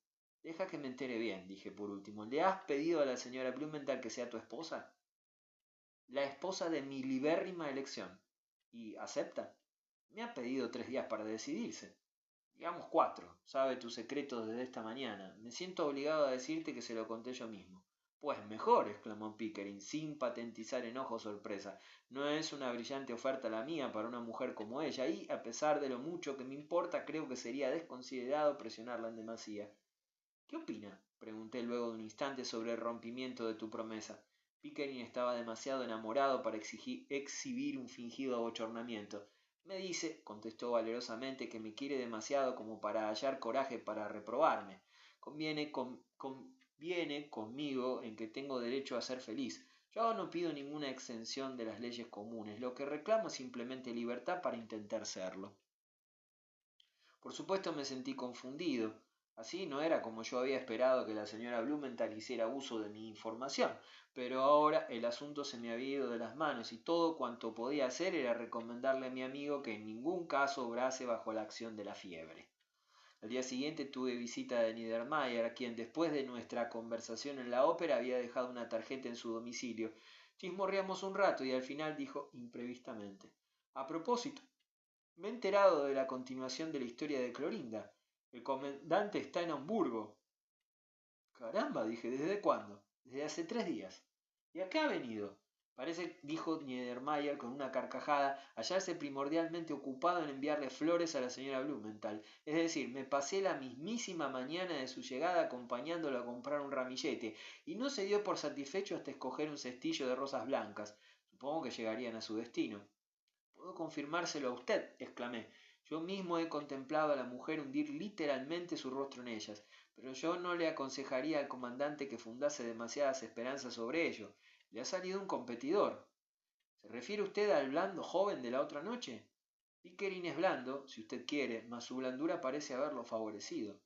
Deja que me entere bien, dije por último. ¿Le has pedido a la señora Blumenthal que sea tu esposa? La esposa de mi libérrima elección. ¿Y acepta? Me ha pedido 3 días para decidirse. Digamos 4. Sabe tu secreto desde esta mañana. Me siento obligado a decirte que se lo conté yo mismo. Pues mejor, exclamó Pickering, sin patentizar enojo o sorpresa. No es una brillante oferta la mía para una mujer como ella, y, a pesar de lo mucho que me importa, creo que sería desconsiderado presionarla en demasía. ¿Qué opina? Pregunté luego de un instante sobre el rompimiento de tu promesa. Pickering estaba demasiado enamorado para exhibir un fingido abochornamiento. Me dice, contestó valerosamente, que me quiere demasiado como para hallar coraje para reprobarme. Conviene conmigo en que tengo derecho a ser feliz. Yo no pido ninguna exención de las leyes comunes, lo que reclamo es simplemente libertad para intentar serlo. Por supuesto me sentí confundido. Así no era como yo había esperado que la señora Blumenthal hiciera uso de mi información, pero ahora el asunto se me había ido de las manos y todo cuanto podía hacer era recomendarle a mi amigo que en ningún caso obrase bajo la acción de la fiebre. Al día siguiente tuve visita de Niedermayer, quien después de nuestra conversación en la ópera había dejado una tarjeta en su domicilio. Chismorreamos un rato y al final dijo imprevistamente: A propósito, me he enterado de la continuación de la historia de Clorinda. El comandante está en Hamburgo. Caramba, dije, ¿desde cuándo? Desde hace 3 días. ¿Y a qué ha venido? Parece, dijo Niedermayer con una carcajada, hallarse primordialmente ocupado en enviarle flores a la señora Blumenthal. Es decir, me pasé la mismísima mañana de su llegada acompañándolo a comprar un ramillete, y no se dio por satisfecho hasta escoger un cestillo de rosas blancas. Supongo que llegarían a su destino. —Puedo confirmárselo a usted —exclamé—. Yo mismo he contemplado a la mujer hundir literalmente su rostro en ellas, pero yo no le aconsejaría al comandante que fundase demasiadas esperanzas sobre ello. Le ha salido un competidor. ¿Se refiere usted al blando joven de la otra noche? Pickering es blando, si usted quiere, mas su blandura parece haberlo favorecido.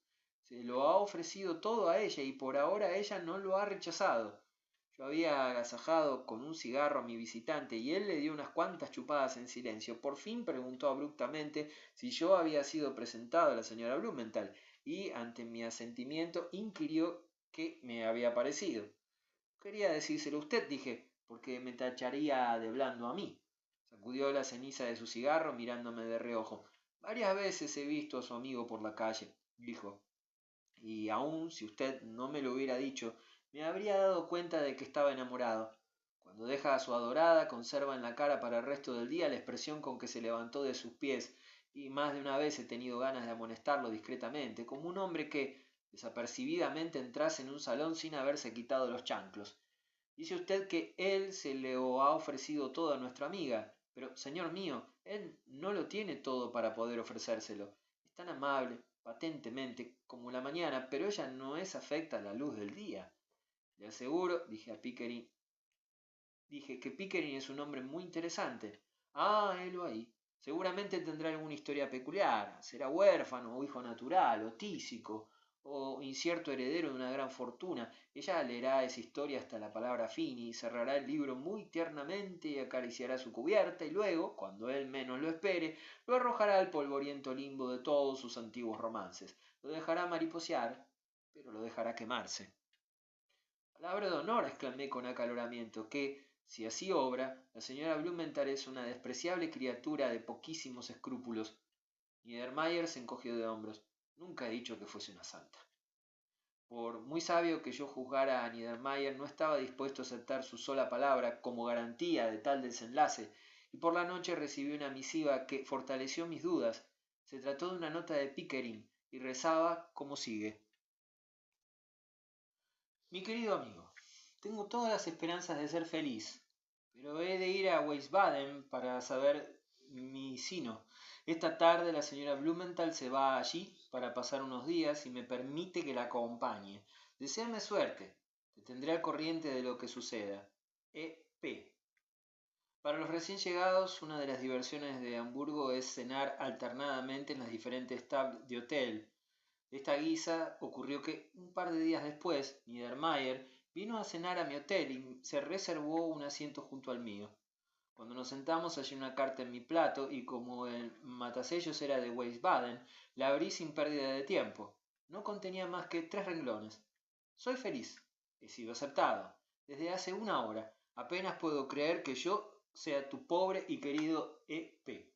Se lo ha ofrecido todo a ella y por ahora ella no lo ha rechazado. Yo había agasajado con un cigarro a mi visitante y él le dio unas cuantas chupadas en silencio. Por fin preguntó abruptamente si yo había sido presentado a la señora Blumenthal y, ante mi asentimiento, inquirió qué me había parecido. Quería decírselo a usted, dije, porque me tacharía de blando a mí. Sacudió la ceniza de su cigarro mirándome de reojo. Varias veces he visto a su amigo por la calle, dijo, y aun si usted no me lo hubiera dicho, me habría dado cuenta de que estaba enamorado. Cuando deja a su adorada, conserva en la cara para el resto del día la expresión con que se levantó de sus pies, y más de una vez he tenido ganas de amonestarlo discretamente, como un hombre que, desapercibidamente, entrase en un salón sin haberse quitado los chanclos. Dice usted que él se lo ha ofrecido todo a nuestra amiga, pero, señor mío, él no lo tiene todo para poder ofrecérselo. Es tan amable, patentemente, como la mañana, pero ella no es afecta a la luz del día. Le aseguro, dije que Pickering es un hombre muy interesante. Ah, helo ahí. Seguramente tendrá alguna historia peculiar. Será huérfano o hijo natural o tísico o incierto heredero de una gran fortuna. Ella leerá esa historia hasta la palabra fin y cerrará el libro muy tiernamente y acariciará su cubierta y luego, cuando él menos lo espere, lo arrojará al polvoriento limbo de todos sus antiguos romances. Lo dejará mariposear, pero lo dejará quemarse. Palabra de honor, exclamé con acaloramiento, que, si así obra, la señora Blumenthal es una despreciable criatura de poquísimos escrúpulos. Niedermayer se encogió de hombros. Nunca he dicho que fuese una santa. Por muy sabio que yo juzgara a Niedermayer, no estaba dispuesto a aceptar su sola palabra como garantía de tal desenlace, y por la noche recibí una misiva que fortaleció mis dudas. Se trató de una nota de Pickering, y rezaba como sigue. Mi querido amigo, tengo todas las esperanzas de ser feliz, pero he de ir a Wiesbaden para saber mi sino. Esta tarde la señora Blumenthal se va allí para pasar unos días y me permite que la acompañe. Deséame suerte. Te tendré al corriente de lo que suceda. E.P. Para los recién llegados, una de las diversiones de Hamburgo es cenar alternadamente en las diferentes tables de hotel. De esta guisa ocurrió que, un par de días después, Niedermayer vino a cenar a mi hotel y se reservó un asiento junto al mío. Cuando nos sentamos hallé una carta en mi plato y como el matasellos era de Wiesbaden, la abrí sin pérdida de tiempo. No contenía más que 3 renglones. Soy feliz. He sido aceptado. Desde hace una hora. Apenas puedo creer que yo sea tu pobre y querido E.P.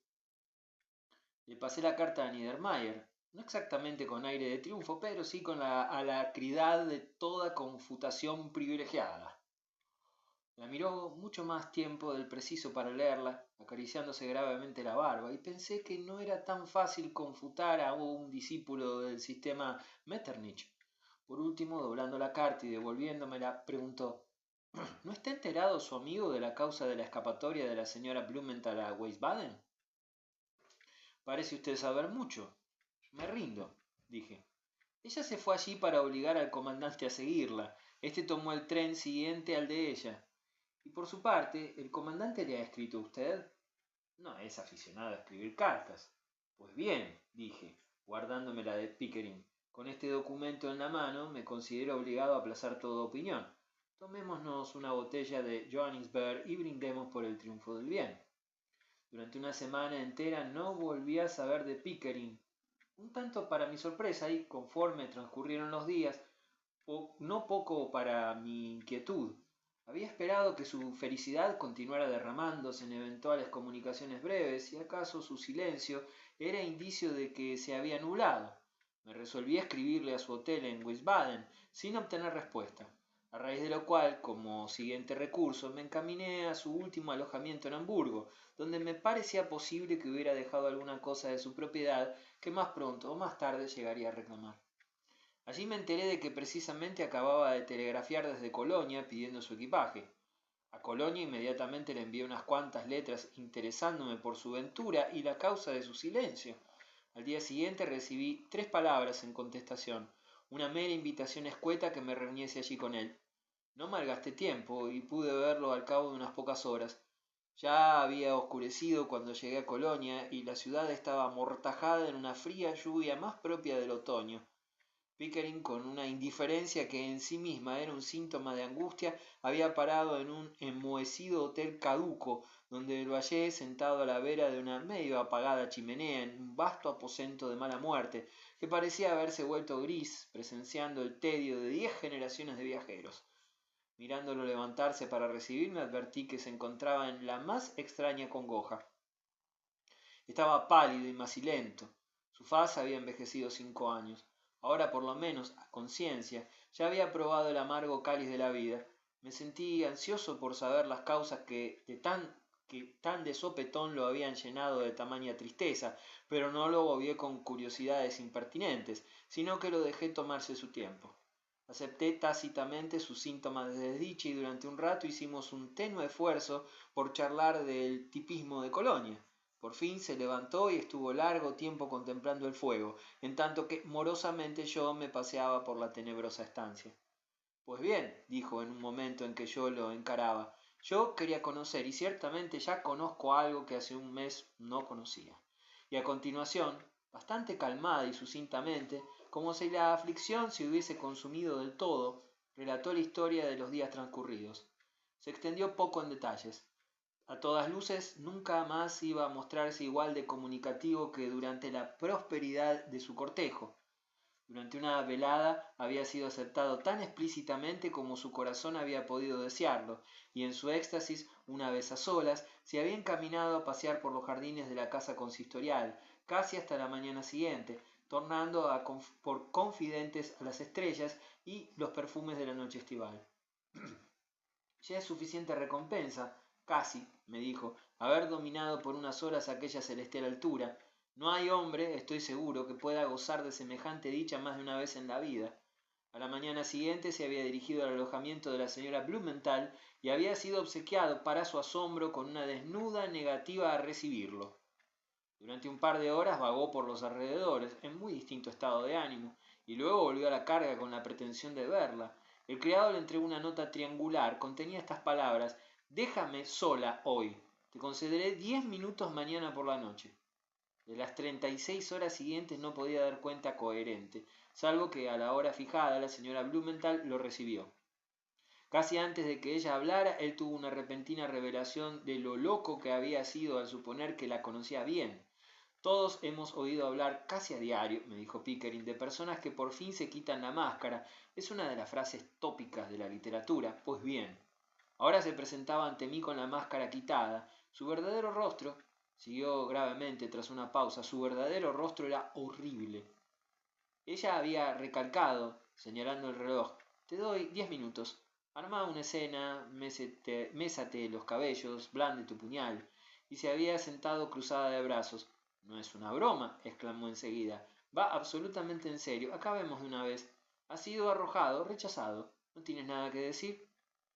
Le pasé la carta a Niedermayer, no exactamente con aire de triunfo, pero sí con la alacridad de toda confutación privilegiada. La miró mucho más tiempo del preciso para leerla, acariciándose gravemente la barba, y pensé que no era tan fácil confutar a un discípulo del sistema Metternich. Por último, doblando la carta y devolviéndomela, preguntó: ¿No está enterado su amigo de la causa de la escapatoria de la señora Blumenthal a Wiesbaden? Parece usted saber mucho. Me rindo, dije. Ella se fue allí para obligar al comandante a seguirla. Este tomó el tren siguiente al de ella. Y por su parte, ¿el comandante le ha escrito a usted? No es aficionado a escribir cartas. Pues bien, dije, guardándome la de Pickering, con este documento en la mano me considero obligado a aplazar toda opinión. Tomémonos una botella de Johannisberg y brindemos por el triunfo del bien. Durante una semana entera no volví a saber de Pickering. Un tanto para mi sorpresa y, conforme transcurrieron los días, no poco para mi inquietud. Había esperado que su felicidad continuara derramándose en eventuales comunicaciones breves y acaso su silencio era indicio de que se había nublado. Me resolví a escribirle a su hotel en Wiesbaden sin obtener respuesta, a raíz de lo cual, como siguiente recurso, me encaminé a su último alojamiento en Hamburgo, donde me parecía posible que hubiera dejado alguna cosa de su propiedad que más pronto o más tarde llegaría a reclamar. Allí me enteré de que precisamente acababa de telegrafiar desde Colonia pidiendo su equipaje. A Colonia inmediatamente le envié unas cuantas letras interesándome por su ventura y la causa de su silencio. Al día siguiente recibí 3 palabras en contestación, una mera invitación escueta que me reuniese allí con él. No malgasté tiempo y pude verlo al cabo de unas pocas horas. Ya había oscurecido cuando llegué a Colonia y la ciudad estaba amortajada en una fría lluvia más propia del otoño. Pickering, con una indiferencia que en sí misma era un síntoma de angustia, había parado en un enmohecido hotel caduco, donde lo hallé sentado a la vera de una medio apagada chimenea en un vasto aposento de mala muerte, que parecía haberse vuelto gris, presenciando el tedio de 10 generaciones de viajeros. Mirándolo levantarse para recibirme, advertí que se encontraba en la más extraña congoja. Estaba pálido y macilento. Su faz había envejecido 5 años. Ahora, por lo menos, a conciencia, ya había probado el amargo cáliz de la vida. Me sentí ansioso por saber las causas que tan de sopetón lo habían llenado de tamaña tristeza, pero no lo obvié con curiosidades impertinentes, sino que lo dejé tomarse su tiempo. Acepté tácitamente sus síntomas de desdicha y durante un rato hicimos un tenue esfuerzo por charlar del tipismo de Colonia. Por fin se levantó y estuvo largo tiempo contemplando el fuego, en tanto que morosamente yo me paseaba por la tenebrosa estancia. Pues bien, dijo en un momento en que yo lo encaraba, yo quería conocer y ciertamente ya conozco algo que hace un mes no conocía. Y a continuación, bastante calmada y sucintamente, como si la aflicción se hubiese consumido del todo, relató la historia de los días transcurridos. Se extendió poco en detalles. A todas luces, nunca más iba a mostrarse igual de comunicativo que durante la prosperidad de su cortejo. Durante una velada había sido aceptado tan explícitamente como su corazón había podido desearlo, y en su éxtasis, una vez a solas, se había encaminado a pasear por los jardines de la casa consistorial, casi hasta la mañana siguiente, tornando por confidentes a las estrellas y los perfumes de la noche estival. Ya es suficiente recompensa, casi, me dijo, haber dominado por unas horas aquella celestial altura. No hay hombre, estoy seguro, que pueda gozar de semejante dicha más de una vez en la vida. A la mañana siguiente se había dirigido al alojamiento de la señora Blumenthal y había sido obsequiado, para su asombro, con una desnuda negativa a recibirlo. Durante un par de horas vagó por los alrededores, en muy distinto estado de ánimo, y luego volvió a la carga con la pretensión de verla. El criado le entregó una nota triangular, contenía estas palabras: «Déjame sola hoy. Te concederé 10 minutos mañana por la noche». De las 36 horas siguientes no podía dar cuenta coherente, salvo que a la hora fijada la señora Blumenthal lo recibió. Casi antes de que ella hablara, él tuvo una repentina revelación de lo loco que había sido al suponer que la conocía bien. Todos hemos oído hablar casi a diario, me dijo Pickering, de personas que por fin se quitan la máscara. Es una de las frases tópicas de la literatura. Pues bien, ahora se presentaba ante mí con la máscara quitada. Su verdadero rostro, siguió gravemente tras una pausa, su verdadero rostro era horrible. Ella había recalcado, señalando el reloj: «Te doy 10 minutos. Arma una escena, mésate los cabellos, blande tu puñal». Y se había sentado cruzada de brazos. «No es una broma», exclamó enseguida. «Va absolutamente en serio. Acabemos de una vez. Has sido arrojado, rechazado. ¿No tienes nada que decir?»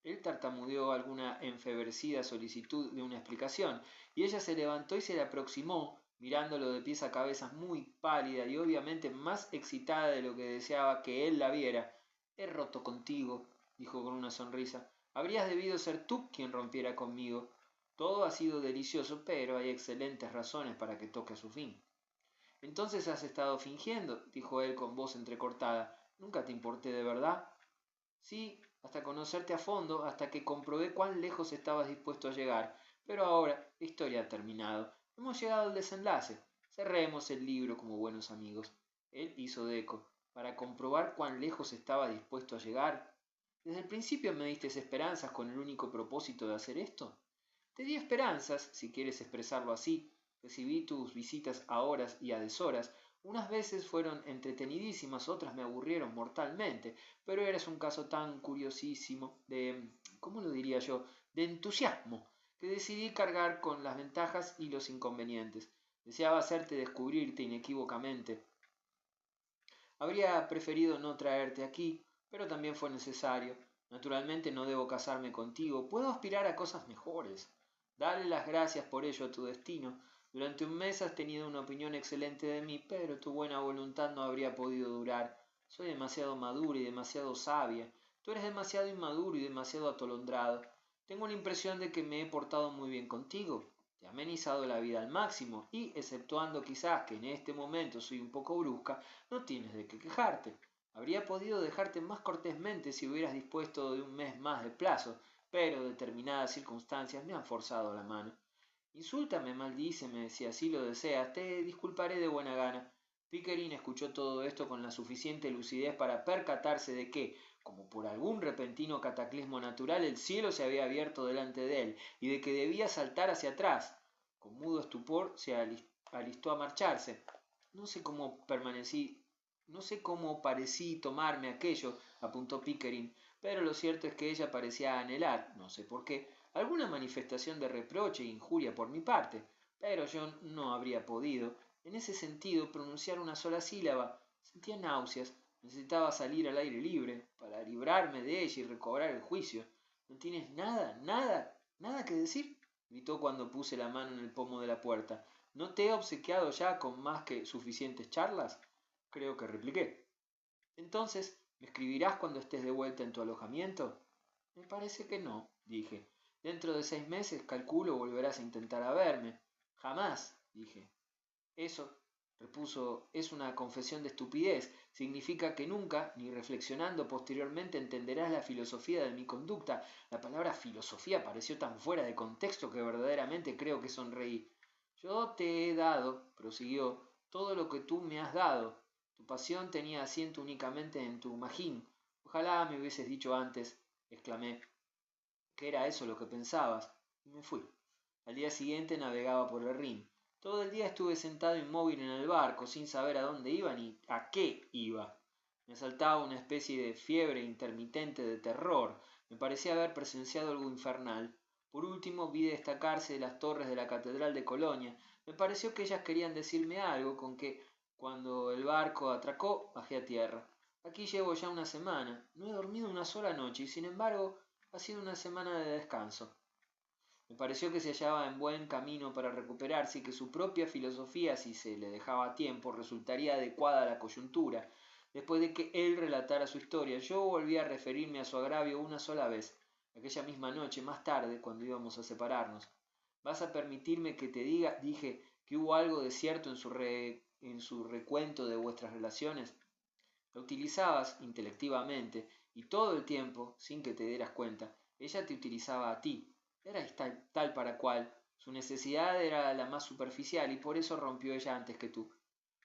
Él tartamudeó alguna enfebrecida solicitud de una explicación, y ella se levantó y se le aproximó, mirándolo de pies a cabeza, muy pálida y obviamente más excitada de lo que deseaba que él la viera. «He roto contigo», dijo con una sonrisa. Habrías debido ser tú quien rompiera conmigo. Todo ha sido delicioso, pero hay excelentes razones para que toque a su fin. Entonces has estado fingiendo, dijo él con voz entrecortada. ¿Nunca te importé de verdad? Sí, hasta conocerte a fondo, hasta que comprobé cuán lejos estabas dispuesto a llegar. Pero ahora la historia ha terminado. Hemos llegado al desenlace. Cerremos el libro como buenos amigos. Él hizo de eco. Para comprobar cuán lejos estaba dispuesto a llegar. Desde el principio me diste esperanzas con el único propósito de hacer esto. Te di esperanzas, si quieres expresarlo así. Recibí tus visitas a horas y a deshoras. Unas veces fueron entretenidísimas, otras me aburrieron mortalmente, pero eres un caso tan curiosísimo ¿cómo lo diría yo?, de entusiasmo, que decidí cargar con las ventajas y los inconvenientes. Deseaba hacerte descubrirte inequívocamente. Habría preferido no traerte aquí, pero también fue necesario. Naturalmente no debo casarme contigo, puedo aspirar a cosas mejores. Dale las gracias por ello a tu destino. Durante un mes has tenido una opinión excelente de mí, pero tu buena voluntad no habría podido durar. Soy demasiado madura y demasiado sabia. Tú eres demasiado inmaduro y demasiado atolondrado. Tengo la impresión de que me he portado muy bien contigo. Te he amenizado la vida al máximo y, exceptuando quizás que en este momento soy un poco brusca, no tienes de qué quejarte. Habría podido dejarte más cortésmente si hubieras dispuesto de un mes más de plazo, pero determinadas circunstancias me han forzado la mano. Insúltame, maldíceme, si así lo deseas, te disculparé de buena gana. Pickering escuchó todo esto con la suficiente lucidez para percatarse de que, como por algún repentino cataclismo natural, el cielo se había abierto delante de él, y de que debía saltar hacia atrás. Con mudo estupor se alistó a marcharse. No sé cómo permanecí, no sé cómo parecí tomarme aquello, apuntó Pickering, pero lo cierto es que ella parecía anhelar, no sé por qué, alguna manifestación de reproche e injuria por mi parte, pero yo no habría podido, en ese sentido, pronunciar una sola sílaba. Sentía náuseas, necesitaba salir al aire libre, para librarme de ella y recobrar el juicio. ¿No tienes nada, nada, nada que decir?, gritó cuando puse la mano en el pomo de la puerta. ¿No te he obsequiado ya con más que suficientes charlas? Creo que repliqué. Entonces, ¿me escribirás cuando estés de vuelta en tu alojamiento? Me parece que no, dije. Dentro de 6 meses, calculo, volverás a intentar a verme. Jamás, dije. Eso, repuso, es una confesión de estupidez. Significa que nunca, ni reflexionando posteriormente, entenderás la filosofía de mi conducta. La palabra filosofía pareció tan fuera de contexto que verdaderamente creo que sonreí. Yo te he dado, prosiguió, todo lo que tú me has dado. Tu pasión tenía asiento únicamente en tu magín. Ojalá me hubieses dicho antes, exclamé, que era eso lo que pensabas, y me fui. Al día siguiente navegaba por el Rin. Todo el día estuve sentado inmóvil en el barco, sin saber a dónde iba ni a qué iba. Me asaltaba una especie de fiebre intermitente de terror. Me parecía haber presenciado algo infernal. Por último vi destacarse las torres de la Catedral de Colonia. Me pareció que ellas querían decirme algo, con que, cuando el barco atracó, bajé a tierra. Aquí llevo ya una semana. No he dormido una sola noche y, sin embargo, ha sido una semana de descanso. Me pareció que se hallaba en buen camino para recuperarse y que su propia filosofía, si se le dejaba tiempo, resultaría adecuada a la coyuntura. Después de que él relatara su historia, yo volví a referirme a su agravio una sola vez, aquella misma noche, más tarde, cuando íbamos a separarnos. ¿Vas a permitirme que te diga, dije, que hubo algo de cierto en su recuento de vuestras relaciones? La utilizabas intelectivamente, y todo el tiempo, sin que te dieras cuenta, ella te utilizaba a ti. Erais tal para cual. Su necesidad era la más superficial y por eso rompió ella antes que tú.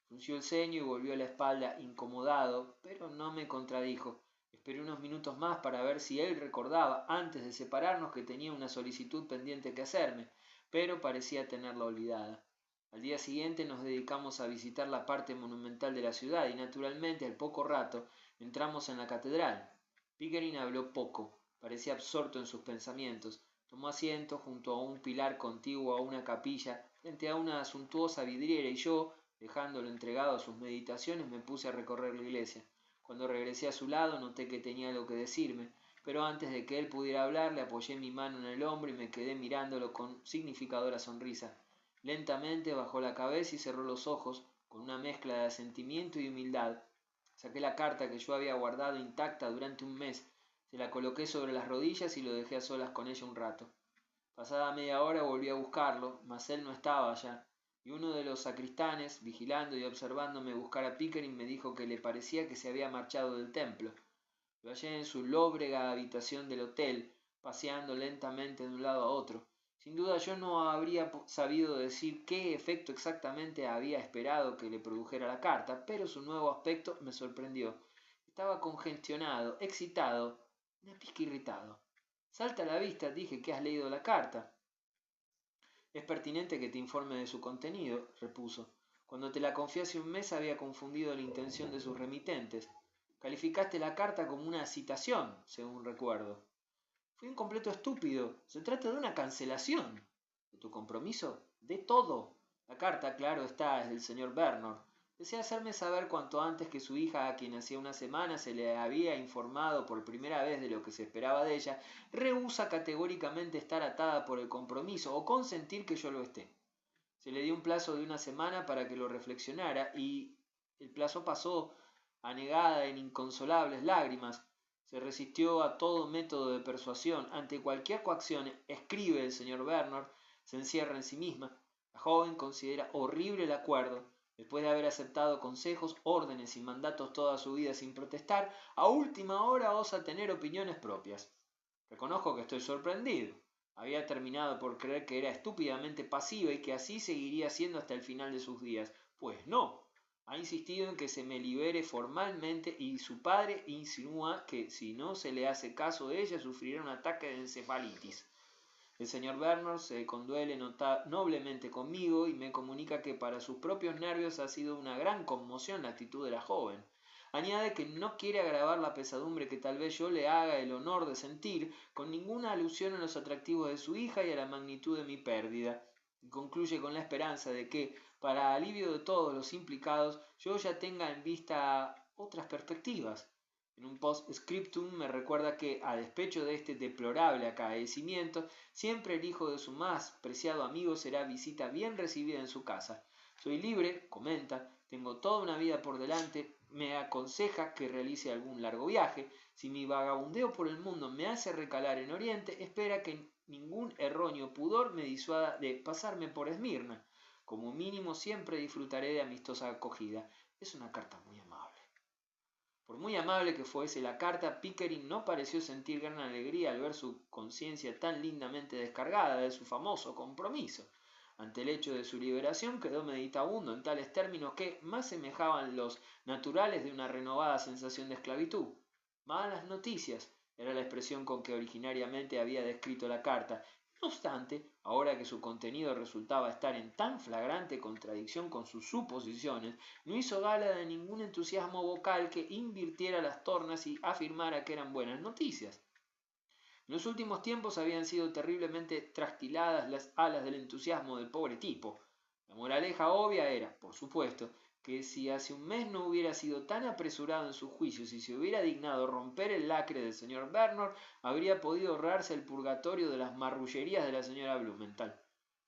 Frunció el ceño y volvió la espalda incomodado, pero no me contradijo. Esperé unos minutos más para ver si él recordaba, antes de separarnos, que tenía una solicitud pendiente que hacerme, pero parecía tenerla olvidada. Al día siguiente nos dedicamos a visitar la parte monumental de la ciudad y, naturalmente, al poco rato entramos en la catedral. Pickering habló poco, parecía absorto en sus pensamientos. Tomó asiento junto a un pilar contiguo a una capilla, frente a una suntuosa vidriera, y yo, dejándolo entregado a sus meditaciones, me puse a recorrer la iglesia. Cuando regresé a su lado noté que tenía algo que decirme, pero antes de que él pudiera hablar le apoyé mi mano en el hombro y me quedé mirándolo con significadora sonrisa. Lentamente bajó la cabeza y cerró los ojos, con una mezcla de asentimiento y humildad. Saqué la carta que yo había guardado intacta durante un mes. Se la coloqué sobre las rodillas y lo dejé a solas con ella un rato. Pasada media hora volví a buscarlo, mas él no estaba allá, y uno de los sacristanes, vigilando y observándome buscar a Pickering, me dijo que le parecía que se había marchado del templo. Lo hallé en su lóbrega habitación del hotel, paseando lentamente de un lado a otro. Sin duda yo no habría sabido decir qué efecto exactamente había esperado que le produjera la carta, pero su nuevo aspecto me sorprendió. Estaba congestionado, excitado, una pizca irritado. Salta a la vista, dije, que has leído la carta. Es pertinente que te informe de su contenido, repuso. Cuando te la confié hace un mes había confundido la intención de sus remitentes. Calificaste la carta como una citación, según recuerdo. Fui un completo estúpido. Se trata de una cancelación. ¿De tu compromiso? De todo. La carta, claro está, es del señor Bernard. Desea hacerme saber cuanto antes que su hija, a quien hacía una semana se le había informado por primera vez de lo que se esperaba de ella, rehúsa categóricamente estar atada por el compromiso o consentir que yo lo esté. Se le dio un plazo de una semana para que lo reflexionara y el plazo pasó, anegada en inconsolables lágrimas. Se resistió a todo método de persuasión. Ante cualquier coacción, escribe el señor Bernard, se encierra en sí misma. La joven considera horrible el acuerdo. Después de haber aceptado consejos, órdenes y mandatos toda su vida sin protestar, a última hora osa tener opiniones propias. Reconozco que estoy sorprendido. Había terminado por creer que era estúpidamente pasiva y que así seguiría siendo hasta el final de sus días. Pues no. Ha insistido en que se me libere formalmente y su padre insinúa que si no se le hace caso de ella sufrirá un ataque de encefalitis. El señor Bernard se conduele noblemente conmigo y me comunica que para sus propios nervios ha sido una gran conmoción la actitud de la joven. Añade que no quiere agravar la pesadumbre que tal vez yo le haga el honor de sentir, con ninguna alusión a los atractivos de su hija y a la magnitud de mi pérdida. Y concluye con la esperanza de que, para alivio de todos los implicados, yo ya tenga en vista otras perspectivas. En un post-scriptum me recuerda que, a despecho de este deplorable acaecimiento, siempre el hijo de su más preciado amigo será visita bien recibida en su casa. Soy libre, comenta, tengo toda una vida por delante, me aconseja que realice algún largo viaje. Si mi vagabundeo por el mundo me hace recalar en Oriente, espera que ningún erróneo pudor me disuada de pasarme por Esmirna. Como mínimo siempre disfrutaré de amistosa acogida. Es una carta muy amable. Por muy amable que fuese la carta, Pickering no pareció sentir gran alegría al ver su conciencia tan lindamente descargada de su famoso compromiso. Ante el hecho de su liberación quedó meditabundo en tales términos que más semejaban los naturales de una renovada sensación de esclavitud. Malas noticias era la expresión con que originariamente había descrito la carta. No obstante, ahora que su contenido resultaba estar en tan flagrante contradicción con sus suposiciones, no hizo gala de ningún entusiasmo vocal que invirtiera las tornas y afirmara que eran buenas noticias. En los últimos tiempos habían sido terriblemente trasquiladas las alas del entusiasmo del pobre tipo. La moraleja obvia era, por supuesto, que si hace un mes no hubiera sido tan apresurado en sus juicios y se hubiera dignado romper el lacre del señor Bernard, habría podido ahorrarse el purgatorio de las marrullerías de la señora Blumenthal.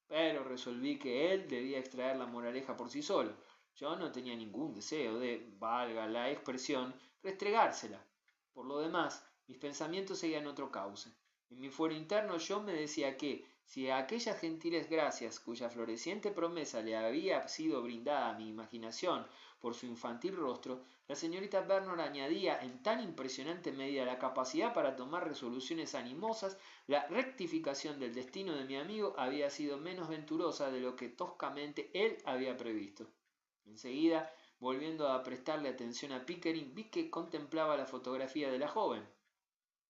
Pero resolví que él debía extraer la moraleja por sí solo. Yo no tenía ningún deseo de, valga la expresión, restregársela. Por lo demás, mis pensamientos seguían otro cauce. En mi fuero interno yo me decía que, si a aquellas gentiles gracias cuya floreciente promesa le había sido brindada a mi imaginación por su infantil rostro, la señorita Bernard añadía en tan impresionante medida la capacidad para tomar resoluciones animosas, la rectificación del destino de mi amigo había sido menos venturosa de lo que toscamente él había previsto. Enseguida, volviendo a prestarle atención a Pickering, vi que contemplaba la fotografía de la joven.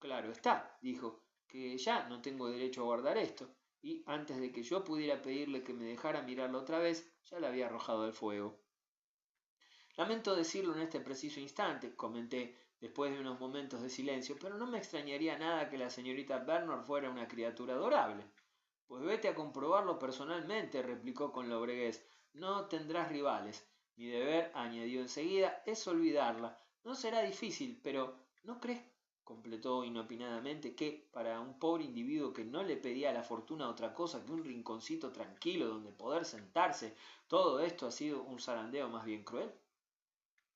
Claro está, dijo, que ya no tengo derecho a guardar esto, y antes de que yo pudiera pedirle que me dejara mirarlo otra vez, ya la había arrojado al fuego. Lamento decirlo en este preciso instante, comenté, después de unos momentos de silencio, pero no me extrañaría nada que la señorita Bernard fuera una criatura adorable. Pues vete a comprobarlo personalmente, replicó con lobreguez. No tendrás rivales. Mi deber, añadió enseguida, es olvidarla. No será difícil, pero ¿no crees, completó inopinadamente, que, para un pobre individuo que no le pedía a la fortuna otra cosa que un rinconcito tranquilo donde poder sentarse, todo esto ha sido un zarandeo más bien cruel?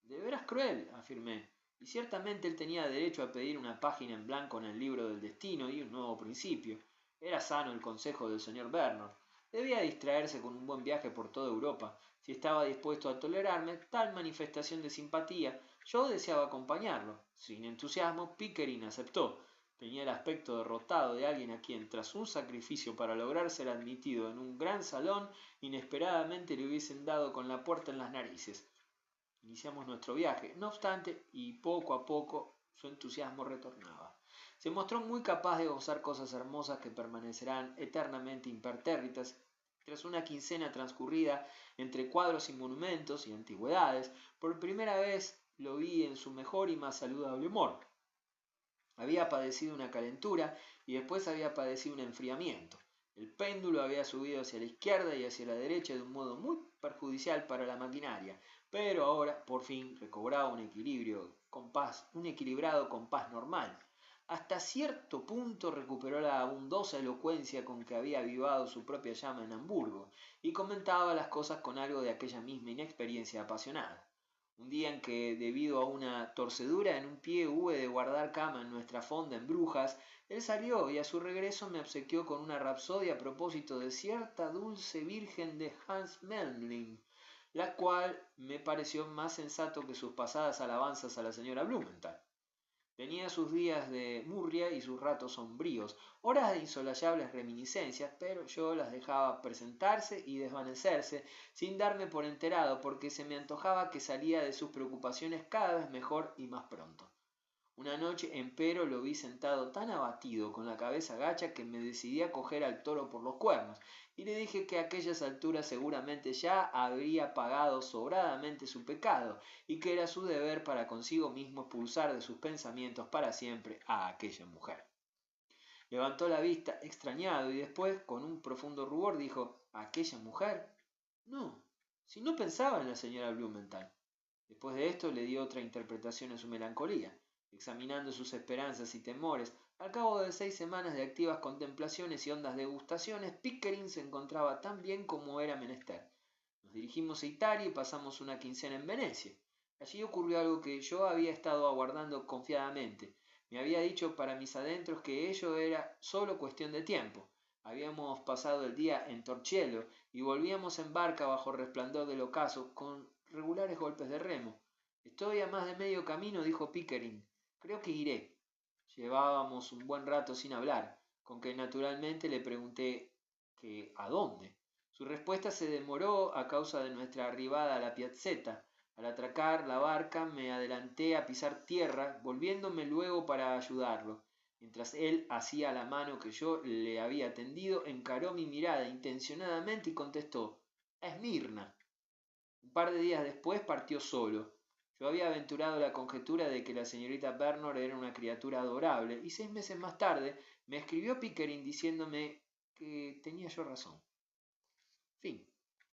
De veras cruel, afirmé, y ciertamente él tenía derecho a pedir una página en blanco en el libro del destino y un nuevo principio. Era sano el consejo del señor Bernard. Debía distraerse con un buen viaje por toda Europa. Si estaba dispuesto a tolerarme tal manifestación de simpatía, yo deseaba acompañarlo. Sin entusiasmo, Pickering aceptó. Tenía el aspecto derrotado de alguien a quien, tras un sacrificio para lograr ser admitido en un gran salón, inesperadamente le hubiesen dado con la puerta en las narices. Iniciamos nuestro viaje, no obstante, y poco a poco su entusiasmo retornaba. Se mostró muy capaz de gozar cosas hermosas que permanecerán eternamente impertérritas. Tras una quincena transcurrida entre cuadros y monumentos y antigüedades, por primera vez lo vi en su mejor y más saludable humor. Había padecido una calentura y después había padecido un enfriamiento. El péndulo había subido hacia la izquierda y hacia la derecha de un modo muy perjudicial para la maquinaria, pero ahora por fin recobraba un equilibrado compás normal. Hasta cierto punto recuperó la abundosa elocuencia con que había avivado su propia llama en Hamburgo, y comentaba las cosas con algo de aquella misma inexperiencia apasionada. Un día en que, debido a una torcedura en un pie, hube de guardar cama en nuestra fonda en Brujas, él salió y a su regreso me obsequió con una rapsodia a propósito de cierta dulce virgen de Hans Memling, la cual me pareció más sensato que sus pasadas alabanzas a la señora Blumenthal. Tenía sus días de murria y sus ratos sombríos, horas de insoselables reminiscencias, pero yo las dejaba presentarse y desvanecerse sin darme por enterado, porque se me antojaba que salía de sus preocupaciones cada vez mejor y más pronto. Una noche, empero, lo vi sentado tan abatido, con la cabeza gacha, que me decidí a coger al toro por los cuernos, y le dije que a aquellas alturas seguramente ya habría pagado sobradamente su pecado, y que era su deber para consigo mismo expulsar de sus pensamientos para siempre a aquella mujer. Levantó la vista extrañado y después, con un profundo rubor, dijo: ¿Aquella mujer? No, si no pensaba en la señora Blumenthal. Después de esto le dio otra interpretación a su melancolía. Examinando sus esperanzas y temores, al cabo de 6 semanas de activas contemplaciones y hondas degustaciones, Pickering se encontraba tan bien como era menester. Nos dirigimos a Italia y pasamos una quincena en Venecia. Allí ocurrió algo que yo había estado aguardando confiadamente. Me había dicho para mis adentros que ello era solo cuestión de tiempo. Habíamos pasado el día en Torcello y volvíamos en barca bajo resplandor del ocaso, con regulares golpes de remo. Estoy a más de medio camino, dijo Pickering. Creo que iré. Llevábamos un buen rato sin hablar, con que naturalmente le pregunté que ¿a dónde? Su respuesta se demoró a causa de nuestra arribada a la piazzetta. Al atracar la barca me adelanté a pisar tierra, volviéndome luego para ayudarlo. Mientras él hacía la mano que yo le había tendido, encaró mi mirada intencionadamente y contestó: «Esmirna». Un par de días después partió solo. Yo había aventurado la conjetura de que la señorita Bernard era una criatura adorable, y 6 meses más tarde me escribió Pickering diciéndome que tenía yo razón. Fin.